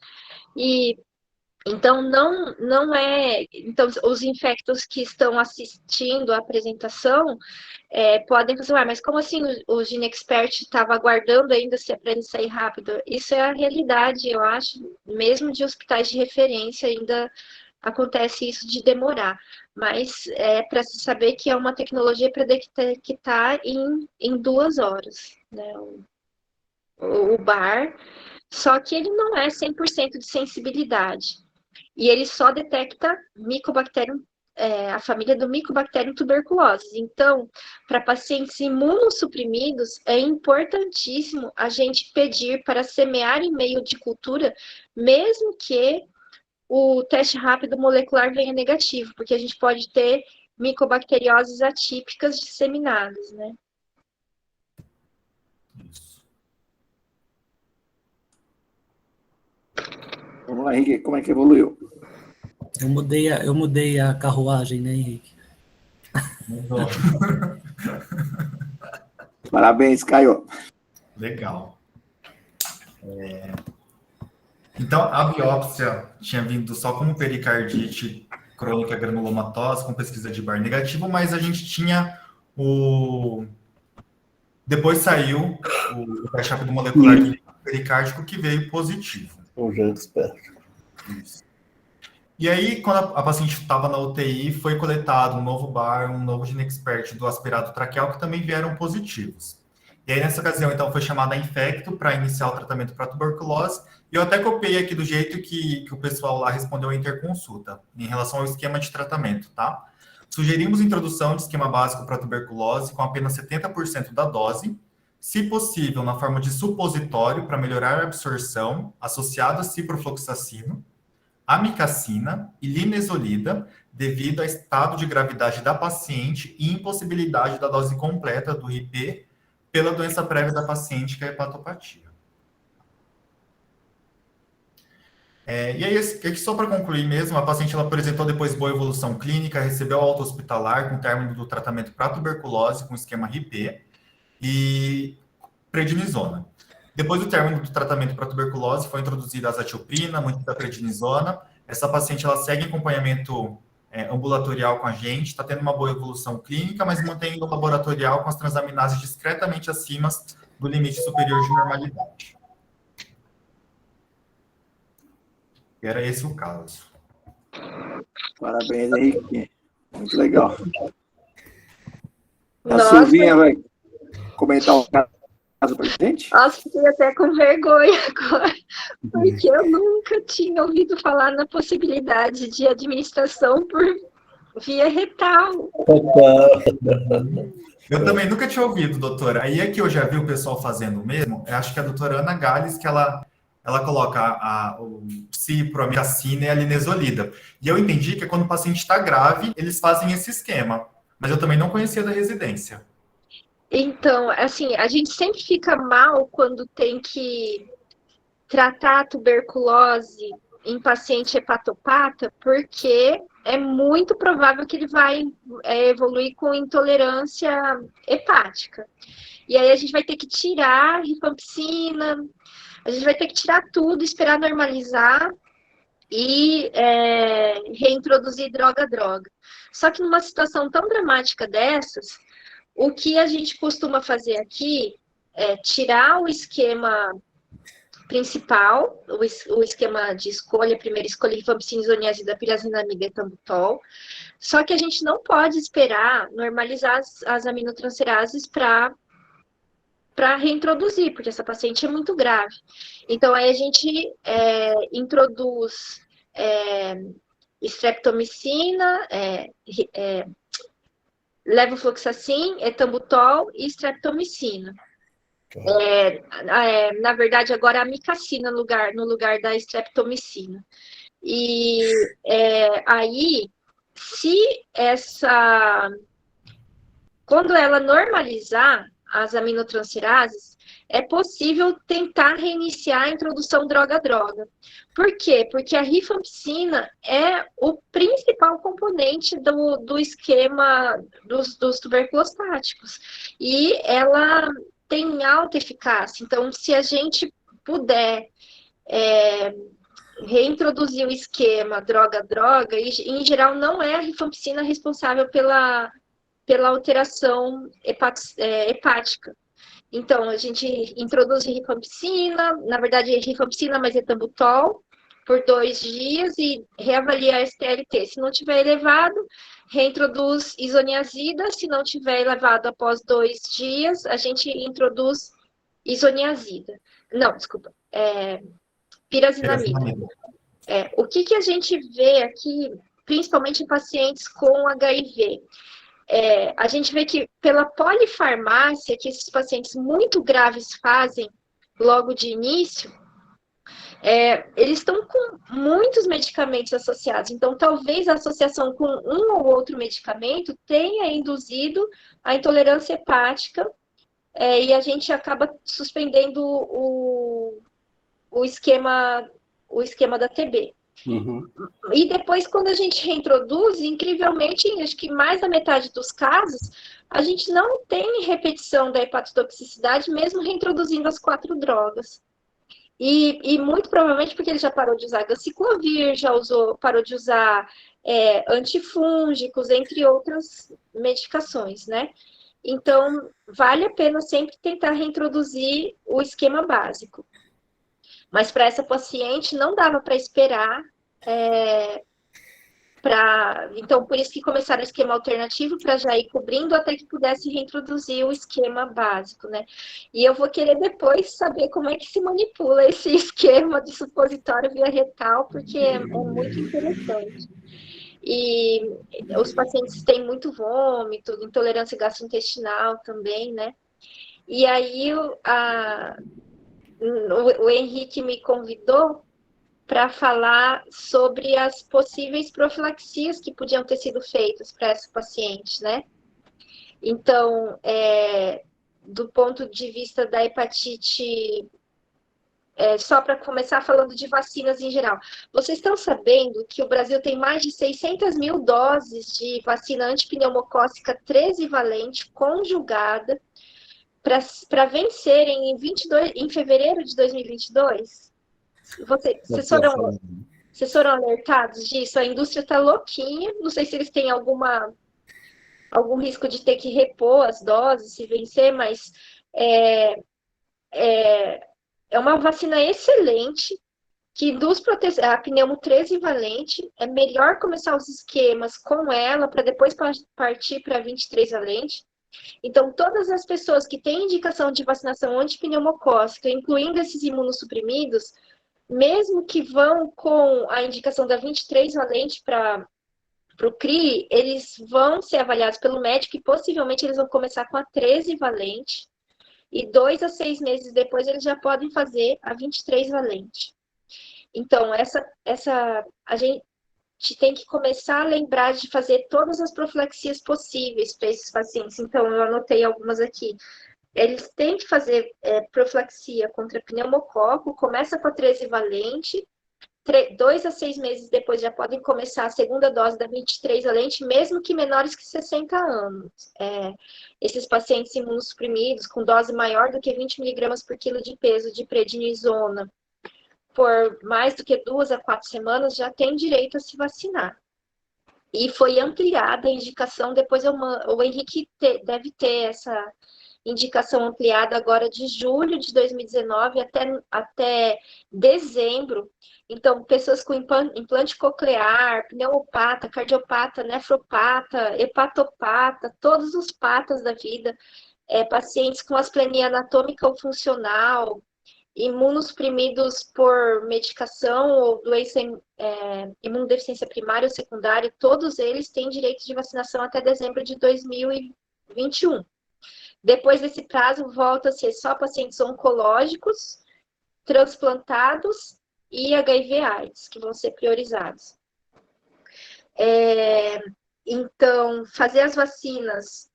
Então, não é... Então, os infectos que estão assistindo a apresentação podem falar, mas como assim o GeneXpert estava aguardando ainda se para ele sair rápido? Isso é a realidade, eu acho, mesmo de hospitais de referência ainda acontece isso de demorar. Mas é para se saber que é uma tecnologia para detectar em 2 horas, né? O bar, só que ele não é 100% de sensibilidade. E ele só detecta Mycobacterium, a família do Mycobacterium tuberculose. Então, para pacientes imunossuprimidos, é importantíssimo a gente pedir para semear em meio de cultura, mesmo que o teste rápido molecular venha negativo, porque a gente pode ter micobacterioses atípicas disseminadas, né? Isso. Vamos lá, Henrique, como é que evoluiu? Eu mudei a carruagem, né, Henrique? Parabéns, Caio. Legal. Então, a biópsia tinha vindo só como pericardite crônica granulomatose, com pesquisa de bar negativo, mas a gente tinha Depois saiu o teste rápido molecular pericárdico que veio positivo. O GeneXpert. Isso. E aí, quando a paciente estava na UTI, foi coletado um novo bar, um novo GeneXpert do aspirato traqueal, que também vieram positivos. E aí, nessa ocasião, então, foi chamada a infecto para iniciar o tratamento para tuberculose. E eu até copiei aqui do jeito que o pessoal lá respondeu à interconsulta, em relação ao esquema de tratamento, tá? Sugerimos introdução de esquema básico para tuberculose com apenas 70% da dose, se possível, na forma de supositório para melhorar a absorção, associado a ciprofloxacino, amicacina e linezolida, devido ao estado de gravidade da paciente e impossibilidade da dose completa do RIP pela doença prévia da paciente, que é a hepatopatia. E aí, aqui só para concluir mesmo, a paciente ela apresentou depois boa evolução clínica, recebeu alta hospitalar com o término do tratamento para tuberculose com esquema RIP e prednisona. Depois do término do tratamento para tuberculose, foi introduzida a azatioprina, muita prednisona. Essa paciente ela segue acompanhamento ambulatorial com a gente, está tendo uma boa evolução clínica, mas mantém o laboratorial com as transaminases discretamente acima do limite superior de normalidade. E era esse o caso. Parabéns, Henrique. Muito legal. A Nossa. Silvinha vai comentar um caso caso pra gente? Nossa, fiquei até com vergonha agora, porque eu nunca tinha ouvido falar na possibilidade de administração por via retal. Eu também nunca tinha ouvido, doutora. Aí é que eu já vi o pessoal fazendo o mesmo. Eu acho que é a doutora Ana Gales, que ela coloca o cipromicina e a linezolida. E eu entendi que quando o paciente está grave, eles fazem esse esquema. Mas eu também não conhecia da residência. Então, assim, a gente sempre fica mal quando tem que tratar a tuberculose em paciente hepatopata, porque é muito provável que ele vai evoluir com intolerância hepática. E aí a gente vai ter que tirar rifampicina, a gente vai ter que tirar tudo, esperar normalizar e reintroduzir droga. Só que numa situação tão dramática dessas, o que a gente costuma fazer aqui é tirar o esquema principal, o esquema de escolha, primeira escolha, rifampicina, isoniazida, pirazinamida e ethambutol. Só que a gente não pode esperar normalizar as aminotransferases para reintroduzir, porque essa paciente é muito grave. Então, aí a gente introduz streptomicina, levofloxacin, ethambutol e streptomicina. Na verdade, agora a amicacina no lugar da streptomicina. E aí, quando ela normalizar as aminotransferases, é possível tentar reiniciar a introdução droga-droga. Por quê? Porque a rifampicina é o principal componente do esquema dos tuberculostáticos. E ela tem alta eficácia. Então, se a gente puder reintroduzir o esquema droga-droga, e em geral não é a rifampicina responsável pela alteração hepática. Então, a gente introduz rifampicina, na verdade, rifampicina mais ethambutol, por 2 dias e reavalia a STLT. Se não tiver elevado, reintroduz isoniazida. Se não tiver elevado após 2 dias, a gente introduz isoniazida. Não, desculpa, pirazinamida. O que a gente vê aqui, principalmente em pacientes com HIV? A gente vê que pela polifarmácia que esses pacientes muito graves fazem logo de início, eles estão com muitos medicamentos associados. Então, talvez a associação com um ou outro medicamento tenha induzido a intolerância hepática e a gente acaba suspendendo o esquema da TB. Uhum. E depois, quando a gente reintroduz, incrivelmente, acho que mais da metade dos casos, a gente não tem repetição da hepatotoxicidade, mesmo reintroduzindo as 4 drogas. E muito provavelmente porque ele já parou de usar ganciclovir, parou de usar antifúngicos, entre outras medicações, né? Então, vale a pena sempre tentar reintroduzir o esquema básico. Mas para essa paciente não dava para esperar. Então, por isso que começaram o esquema alternativo para já ir cobrindo até que pudesse reintroduzir o esquema básico, né? E eu vou querer depois saber como é que se manipula esse esquema de supositório via retal, porque é muito interessante. E os pacientes têm muito vômito, intolerância gastrointestinal também, né? E aí o Henrique me convidou para falar sobre as possíveis profilaxias que podiam ter sido feitas para essa paciente, né? Então, do ponto de vista da hepatite, só para começar falando de vacinas em geral, vocês estão sabendo que o Brasil tem mais de 600 mil doses de vacina antipneumocócica 13 valente conjugada para vencerem em fevereiro de 2022? Vocês foram alertados disso? A indústria está louquinha. Não sei se eles têm algum risco de ter que repor as doses, se vencer, mas é uma vacina excelente, que induz a pneumo 13 valente. É melhor começar os esquemas com ela, para depois partir para 23 valente. Então, todas as pessoas que têm indicação de vacinação antipneumocócica, incluindo esses imunossuprimidos, mesmo que vão com a indicação da 23 valente para o CRI, eles vão ser avaliados pelo médico e possivelmente eles vão começar com a 13 valente e 2 a 6 meses depois eles já podem fazer a 23 valente. Então, a gente tem que começar a lembrar de fazer todas as profilaxias possíveis para esses pacientes. Então, eu anotei algumas aqui. Eles têm que fazer profilaxia contra pneumococo, começa com a 13 valente, 2 a 6 meses depois já podem começar a segunda dose da 23 valente, mesmo que menores que 60 anos. Esses pacientes imunossuprimidos, com dose maior do que 20 miligramas por quilo de peso de prednisona, por mais do que 2 a 4 semanas, já tem direito a se vacinar. E foi ampliada a indicação, depois o Henrique deve ter essa indicação ampliada agora de julho de 2019 até dezembro. Então, pessoas com implante coclear, pneumopata, cardiopata, nefropata, hepatopata, todos os patas da vida, pacientes com asplenia anatômica ou funcional, imunossuprimidos por medicação ou doença imunodeficiência primária ou secundária, todos eles têm direito de vacinação até dezembro de 2021. Depois desse prazo, volta a ser só pacientes oncológicos, transplantados e HIV/AIDS, que vão ser priorizados. Então, fazer as vacinas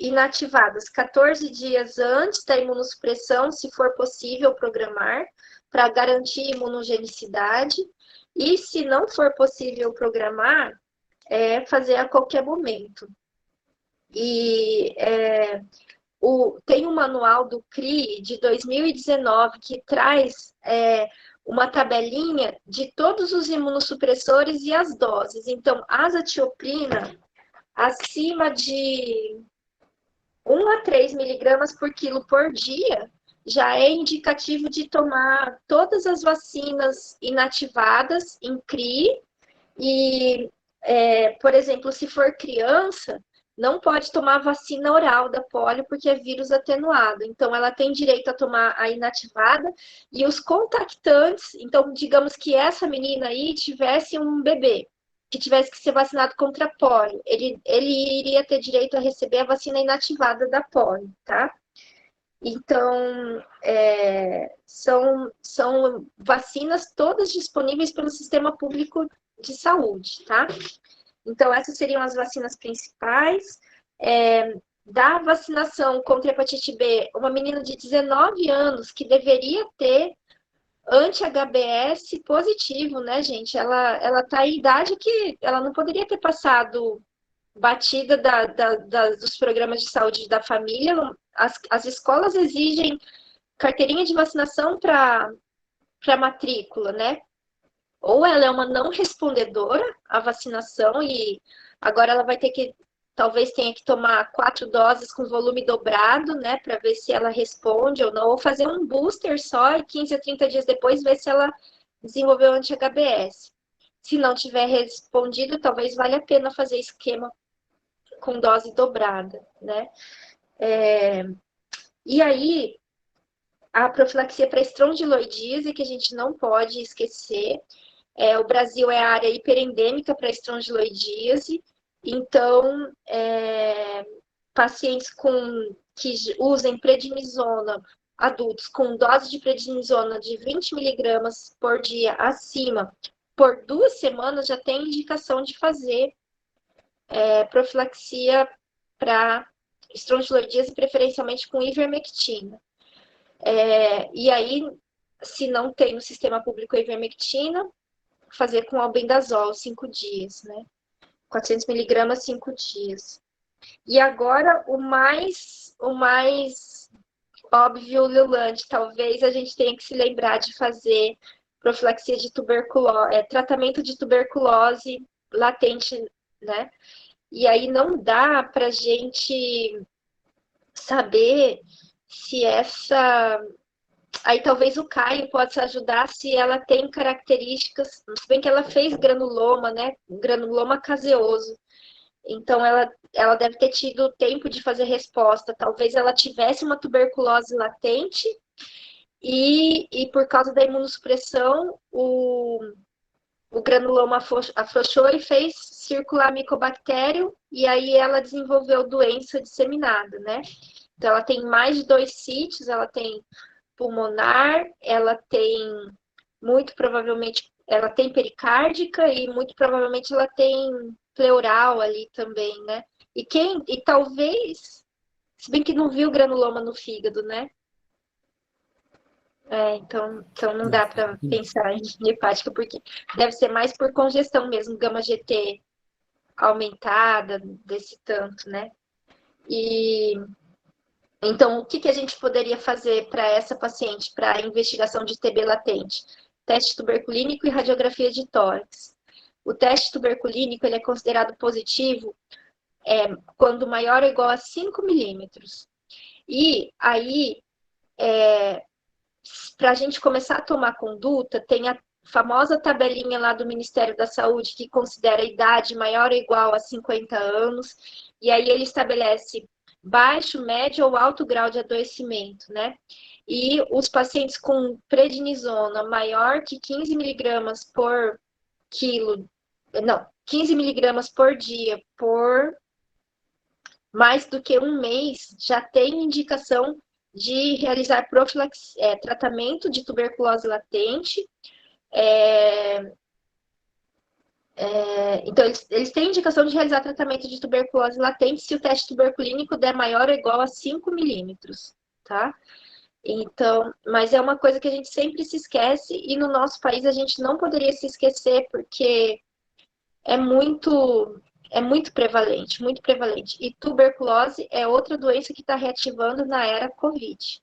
inativadas 14 dias antes da imunossupressão, se for possível programar, para garantir imunogenicidade. E se não for possível programar, fazer a qualquer momento. E tem um manual do CRI de 2019 que traz uma tabelinha de todos os imunossupressores e as doses. Então, a azatioprina, acima de 1 a 3 miligramas por quilo por dia, já é indicativo de tomar todas as vacinas inativadas em CRI. E, por exemplo, se for criança, não pode tomar vacina oral da polio, porque é vírus atenuado. Então, ela tem direito a tomar a inativada. E os contactantes, então, digamos que essa menina aí tivesse um bebê que tivesse que ser vacinado contra polio, ele iria ter direito a receber a vacina inativada da polio, tá? Então, são vacinas todas disponíveis pelo Sistema Público de Saúde, tá? Então, essas seriam as vacinas principais. Da vacinação contra hepatite B, uma menina de 19 anos que deveria ter anti-HBS positivo, né, gente? Ela tá em idade que ela não poderia ter passado batida dos programas de saúde da família. As escolas exigem carteirinha de vacinação para matrícula, né? Ou ela é uma não respondedora à vacinação e agora ela vai ter que, talvez tenha que tomar 4 doses com volume dobrado, né, para ver se ela responde ou não, ou fazer um booster só e 15 a 30 dias depois ver se ela desenvolveu anti-HBS. Se não tiver respondido, talvez valha a pena fazer esquema com dose dobrada, né? E aí, a profilaxia para estrongiloidíase, que a gente não pode esquecer. O Brasil é a área hiperendêmica para estrongiloidíase, então, pacientes que usem prednisona, adultos com dose de prednisona de 20 miligramas por dia acima, por 2 semanas, já tem indicação de fazer profilaxia para estrongiloidíase, preferencialmente com ivermectina. E aí, se não tem no sistema público a ivermectina, fazer com albendazol 5 dias, né? 400 miligramas 5 dias. E agora, o mais óbvio, ululante, talvez a gente tenha que se lembrar de fazer profilaxia de tuberculose, tratamento de tuberculose latente, né? E aí não dá para a gente saber se essa... Aí talvez o Caio possa ajudar se ela tem características, se bem que ela fez granuloma, né? Granuloma caseoso. Então, ela deve ter tido tempo de fazer resposta. Talvez ela tivesse uma tuberculose latente e por causa da imunossupressão, o granuloma afrouxou e fez circular micobactério, e aí ela desenvolveu doença disseminada, né? Então, ela tem mais de 2 sítios, ela tem pulmonar, ela tem, muito provavelmente, ela tem pericárdica e muito provavelmente ela tem pleural ali também, né? E talvez, se bem que não viu granuloma no fígado, né? Então não dá para pensar em hepática, porque deve ser mais por congestão mesmo, gama GT aumentada desse tanto, né? E então, o que a gente poderia fazer para essa paciente, para a investigação de TB latente? Teste tuberculínico e radiografia de tórax. O teste tuberculínico ele é considerado positivo quando maior ou igual a 5 milímetros. E aí, para a gente começar a tomar conduta, tem a famosa tabelinha lá do Ministério da Saúde que considera a idade maior ou igual a 50 anos, e aí ele estabelece baixo, médio ou alto grau de adoecimento, né? E os pacientes com prednisona maior que 15 miligramas por quilo, não, 15 miligramas por dia por mais do que um mês, já tem indicação de realizar tratamento de tuberculose latente. Então, eles têm indicação de realizar tratamento de tuberculose latente se o teste tuberculínico der maior ou igual a 5 milímetros, tá? Então, mas é uma coisa que a gente sempre se esquece e no nosso país a gente não poderia se esquecer porque é muito prevalente, muito prevalente. E tuberculose é outra doença que está reativando na era Covid,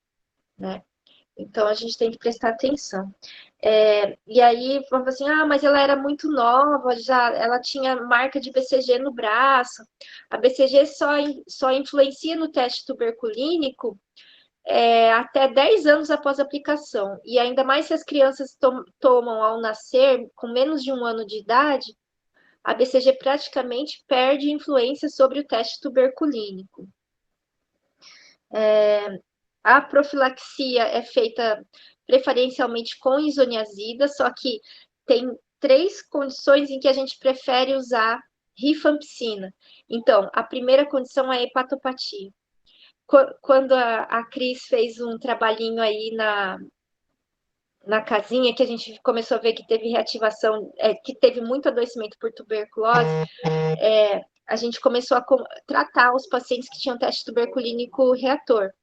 né? Então, a gente tem que prestar atenção. E aí, vamos assim, mas ela era muito nova, ela tinha marca de BCG no braço. A BCG só influencia no teste tuberculínico até 10 anos após a aplicação. E ainda mais se as crianças tomam ao nascer, com menos de 1 ano de idade, a BCG praticamente perde influência sobre o teste tuberculínico. A profilaxia é feita preferencialmente com isoniazida, só que tem 3 condições em que a gente prefere usar rifampicina. Então, a primeira condição é a hepatopatia. Quando a Cris fez um trabalhinho aí na casinha, que a gente começou a ver que teve reativação, que teve muito adoecimento por tuberculose, a gente começou a tratar os pacientes que tinham teste tuberculínico reator.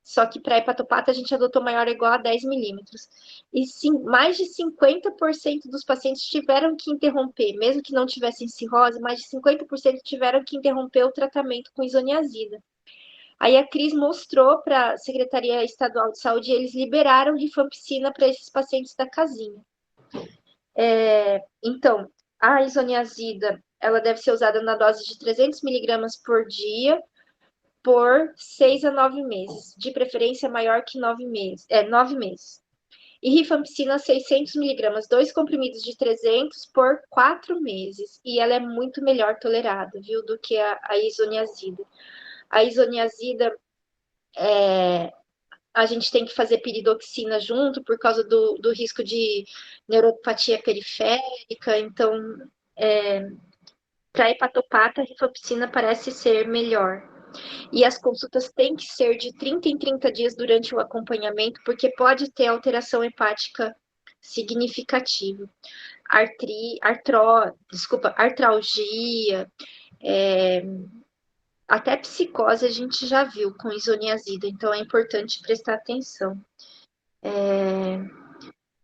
Só que para hepatopata a gente adotou maior ou igual a 10 milímetros. E sim, mais de 50% dos pacientes tiveram que interromper, mesmo que não tivessem cirrose, mais de 50% tiveram que interromper o tratamento com isoniazida. Aí a Cris mostrou para a Secretaria Estadual de Saúde e eles liberaram rifampicina para esses pacientes da casinha. Então, a isoniazida, ela deve ser usada na dose de 300 miligramas por dia, por 6 a 9 meses, de preferência maior que 9 meses. E rifampicina 600 miligramas, 2 comprimidos de 300 por 4 meses. E ela é muito melhor tolerada, viu, do que a isoniazida. A isoniazida, a gente tem que fazer piridoxina junto por causa do risco de neuropatia periférica. Então, para hepatopata, a rifampicina parece ser melhor. E as consultas têm que ser de 30 em 30 dias durante o acompanhamento, porque pode ter alteração hepática significativa. Artralgia, até psicose a gente já viu com isoniazida, então é importante prestar atenção.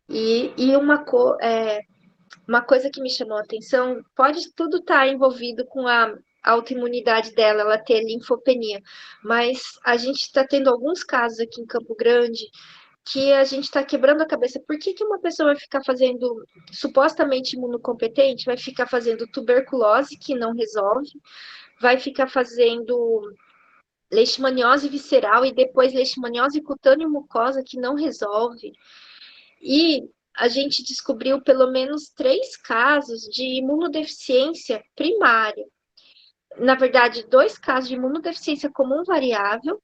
E uma coisa que me chamou a atenção, pode tudo estar envolvido com a autoimunidade dela, ela ter linfopenia, mas a gente está tendo alguns casos aqui em Campo Grande que a gente está quebrando a cabeça. Por que uma pessoa vai ficar fazendo, supostamente imunocompetente, vai ficar fazendo tuberculose, que não resolve, vai ficar fazendo leishmaniose visceral e depois leishmaniose cutânea mucosa, que não resolve. E a gente descobriu pelo menos 3 casos de imunodeficiência primária. na verdade, 2 casos de imunodeficiência comum variável,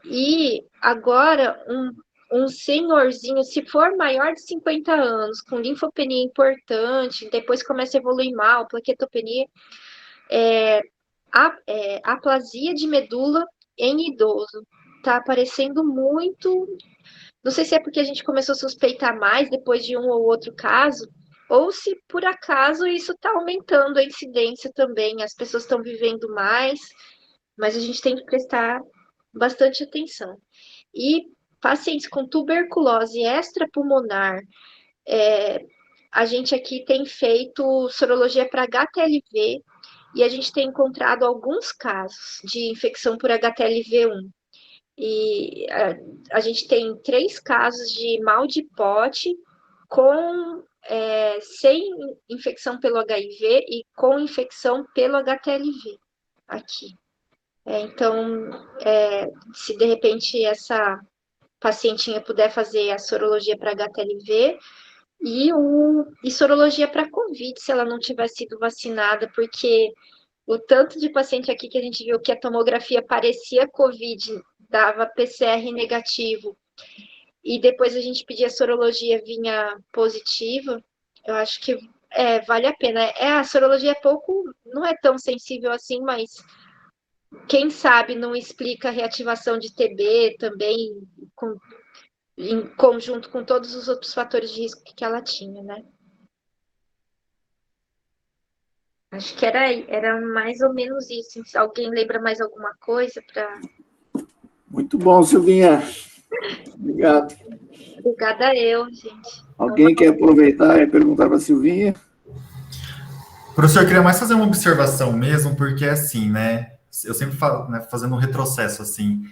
e agora um senhorzinho, se for maior de 50 anos, com linfopenia importante, depois começa a evoluir mal, plaquetopenia, aplasia de medula em idoso. Tá aparecendo muito. Não sei se é porque a gente começou a suspeitar mais depois de um ou outro caso, ou se por acaso isso está aumentando a incidência também. As pessoas estão vivendo mais, mas a gente tem que prestar bastante atenção. E pacientes com tuberculose extrapulmonar, a gente aqui tem feito sorologia para HTLV e a gente tem encontrado alguns casos de infecção por HTLV1. E a gente tem 3 casos de mal de pote sem infecção pelo HIV e com infecção pelo HTLV aqui. Então, se de repente essa pacientinha puder fazer a sorologia para HTLV e sorologia para COVID, se ela não tiver sido vacinada, porque o tanto de paciente aqui que a gente viu que a tomografia parecia COVID, dava PCR negativo, e depois a gente pedia sorologia, vinha positiva, eu acho que vale a pena. A sorologia não é tão sensível assim, mas quem sabe não explica a reativação de TB também, em conjunto com todos os outros fatores de risco que ela tinha, né? Acho que era mais ou menos isso. Se alguém lembra mais alguma coisa para... Muito bom, Silvinha. Obrigado. Obrigada eu, gente. Alguém quer aproveitar e perguntar para a Silvinha? Professor, eu queria mais fazer uma observação mesmo, porque assim, né? Eu sempre falo, né, fazendo um retrocesso, assim,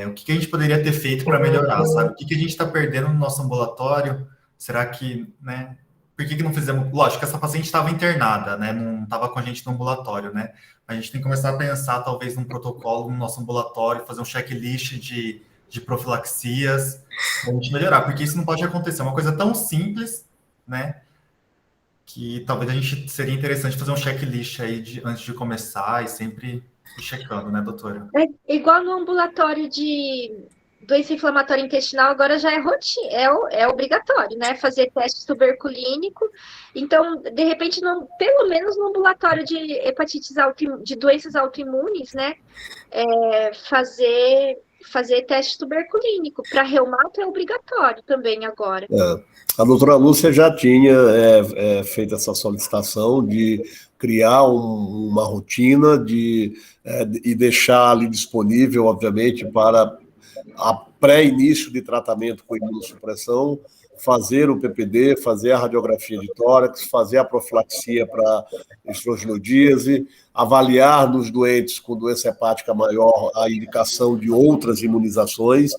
o que a gente poderia ter feito para melhorar, sabe? O que a gente está perdendo no nosso ambulatório? Será que, né? Por que não fizemos? Lógico que essa paciente estava internada, né? Não estava com a gente no ambulatório, né? A gente tem que começar a pensar, talvez, num protocolo no nosso ambulatório, fazer um checklist de profilaxias, para a gente melhorar, porque isso não pode acontecer. É uma coisa tão simples, né? Que talvez a gente seria interessante fazer um checklist aí antes de começar e sempre ir checando, né, doutora? Igual no ambulatório de doença inflamatória intestinal, agora já é rotina, é obrigatório, né? Fazer teste tuberculínico. Então, de repente, pelo menos no ambulatório de hepatites de doenças autoimunes, né? Fazer teste tuberculínico. Para reumato é obrigatório também agora. A doutora Lúcia já tinha feito essa solicitação de criar uma rotina e deixar ali disponível, obviamente, para a pré-início de tratamento com imunossupressão, fazer o PPD, fazer a radiografia de tórax, fazer a profilaxia para estrogenodíase, avaliar nos doentes com doença hepática maior a indicação de outras imunizações.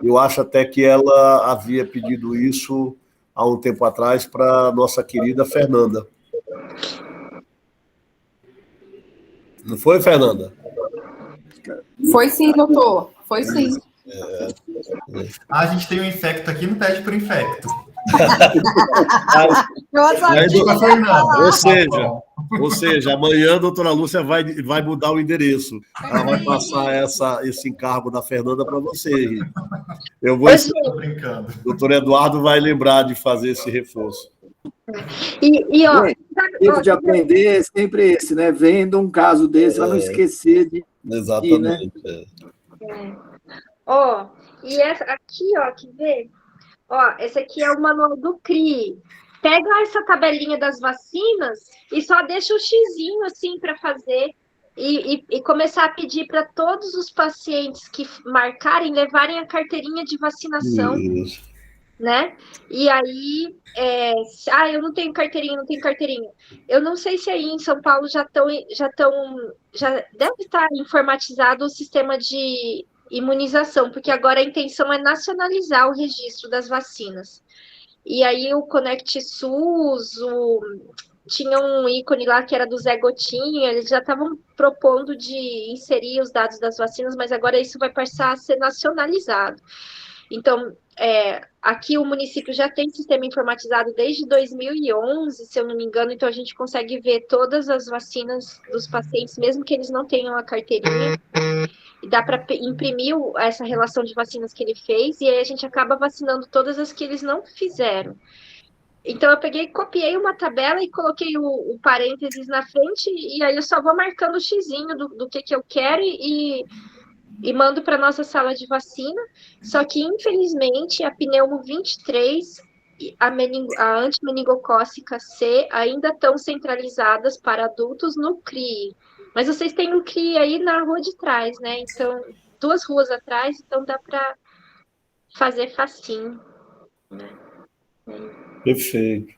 Eu acho até que ela havia pedido isso há um tempo atrás para a nossa querida Fernanda. Não foi, Fernanda? Foi sim, doutor. Foi sim. A gente tem um infecto aqui, não pede por infecto. Ou seja, amanhã a doutora Lúcia vai mudar o endereço. Ela vai passar esse encargo da Fernanda para você, Henrique. Eu vou brincando. O doutor Eduardo vai lembrar de fazer esse reforço. O jeito de aprender é sempre esse, né? Vendo um caso desse, ela não esquecer de... Exatamente. E essa aqui, quer ver? Esse aqui é o manual do CRI. Pega essa tabelinha das vacinas e só deixa o xizinho assim para fazer e começar a pedir para todos os pacientes que marcarem levarem a carteirinha de vacinação, né? E aí, eu não tenho carteirinha, Eu não sei se aí em São Paulo já deve estar informatizado o sistema de imunização, porque agora a intenção é nacionalizar o registro das vacinas. E aí o Conect SUS, tinha um ícone lá que era do Zé Gotinha, eles já estavam propondo de inserir os dados das vacinas, mas agora isso vai passar a ser nacionalizado. Então, aqui o município já tem sistema informatizado desde 2011, se eu não me engano, então a gente consegue ver todas as vacinas dos pacientes, mesmo que eles não tenham a carteirinha, e dá para imprimir essa relação de vacinas que ele fez, e aí a gente acaba vacinando todas as que eles não fizeram. Então, eu copiei uma tabela e coloquei o parênteses na frente, e aí eu só vou marcando o xizinho do que eu quero e mando para a nossa sala de vacina. Só que, infelizmente, a pneumo 23 e a antimeningocócica C ainda estão centralizadas para adultos no CRI. Mas vocês têm um CRI aí na rua de trás, né? Então, 2 ruas atrás, então dá para fazer facinho, né? Perfeito.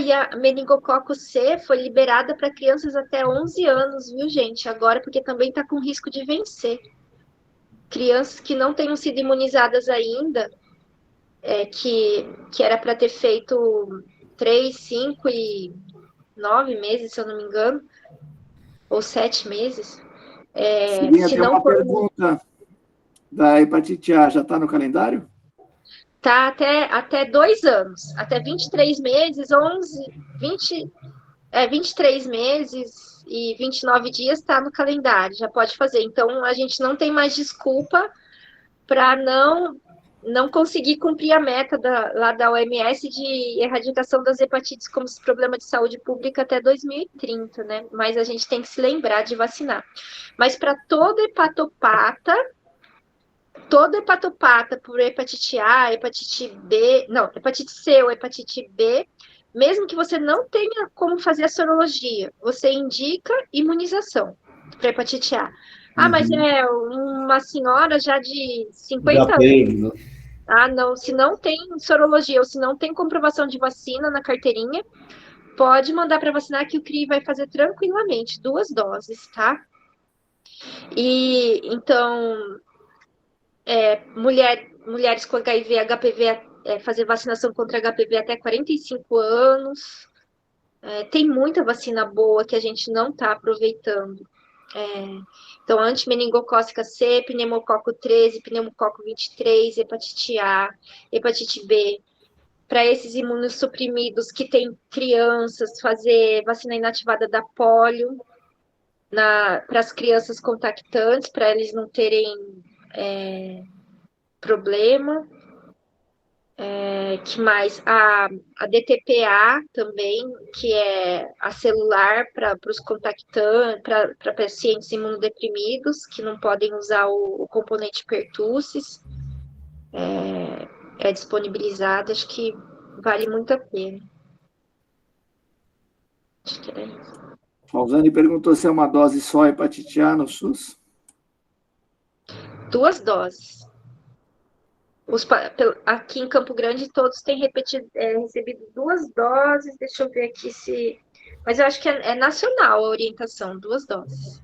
E a meningococo C foi liberada para crianças até 11 anos, viu, gente? Agora, porque também está com risco de vencer. Crianças que não tenham sido imunizadas ainda, que era para ter feito 3, 5 e 9 meses, se eu não me engano, ou 7 meses. Tem uma pergunta da hepatite A, já está no calendário? Tá até 2 anos, até 23 meses, 23 meses e 29 dias está no calendário, já pode fazer. Então, a gente não tem mais desculpa para não conseguir cumprir a meta lá da OMS de erradicação das hepatites como problema de saúde pública até 2030, né? Mas a gente tem que se lembrar de vacinar. Mas para todo hepatopata por hepatite A, hepatite C ou hepatite B, mesmo que você não tenha como fazer a sorologia, você indica imunização para hepatite A. Mas é uma senhora já de 50 anos. Né? Não, se não tem sorologia ou se não tem comprovação de vacina na carteirinha, pode mandar para vacinar que o CRI vai fazer tranquilamente, 2 doses, tá? E, então... mulheres com HIV, HPV, fazer vacinação contra HPV até 45 anos. Tem muita vacina boa que a gente não está aproveitando. Então, antimeningocócica C, pneumococo 13, pneumococo 23, hepatite A, hepatite B. Para esses imunossuprimidos que têm crianças, fazer vacina inativada da polio para as crianças contactantes, para eles não terem problema. Que mais? A DTPA também, que é a celular para os contactantes, para pacientes imunodeprimidos, que não podem usar o componente pertussis, é disponibilizada, acho que vale muito a pena. Acho que é isso. Rosane perguntou se é uma dose só hepatite A no SUS? 2 doses. Aqui em Campo Grande, todos têm recebido 2 doses. Deixa eu ver aqui se... Mas eu acho que é nacional a orientação, 2 doses.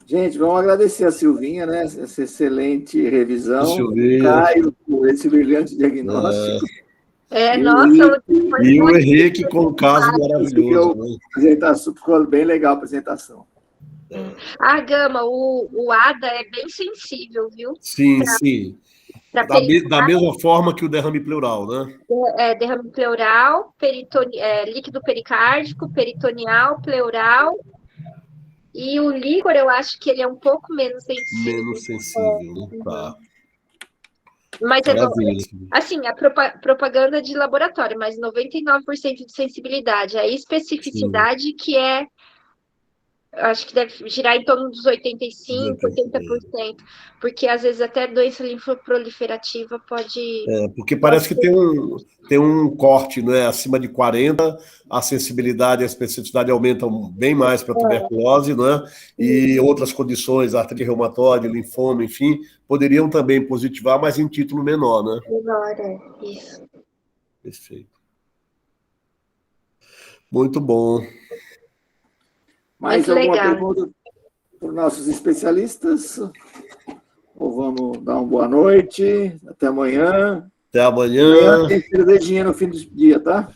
Gente, vamos agradecer a Silvinha, né? Essa excelente revisão. Silvinha. Caio, por esse brilhante diagnóstico. Nossa... E o Henrique com um caso maravilhoso. Né? Apresentação, ficou bem legal a apresentação. Gama, o ADA é bem sensível, viu? Sim, sim. Da mesma forma que o derrame pleural, né? Derrame pleural, líquido pericárdico, peritoneal, pleural. E o líquor, eu acho que ele é um pouco menos sensível. Menos sensível, né? Tá. Mas assim, a propaganda de laboratório, mas 99% de sensibilidade. A especificidade que acho que deve girar em torno dos 85%, 80%, porque às vezes até doença linfoproliferativa pode... porque parece que tem um corte, né? Acima de 40, a sensibilidade e a especificidade aumentam bem mais para tuberculose, né? E outras condições, artrite reumatoide, linfoma, enfim, poderiam também positivar, mas em título menor, né? Menor, isso. Perfeito. Muito bom. Mais alguma pergunta para os nossos especialistas? Ou vamos dar uma boa noite? Até amanhã. Até amanhã. Amanhã tem cervejinha no fim do dia, tá?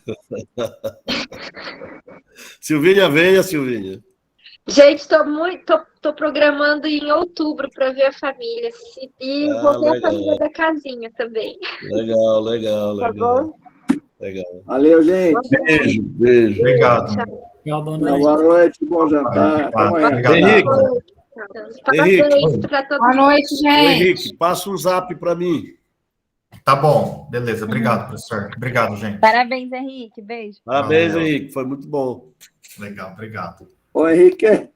Silvinha, venha, Silvinha. Gente, tô programando em outubro para ver a família. E vou ver a família da casinha também. Legal. Tá bom? Legal. Valeu, gente. Beijo. Obrigado. Boa noite, bom jantar. Até amanhã. Henrique. Parabéns para todo Boa noite, gente. Henrique, passa um zap para mim. Tá bom, beleza. Obrigado, professor. Obrigado, gente. Parabéns, Henrique. Beijo. Parabéns, Valeu. Henrique. Foi muito bom. Legal, obrigado. Ô, Henrique.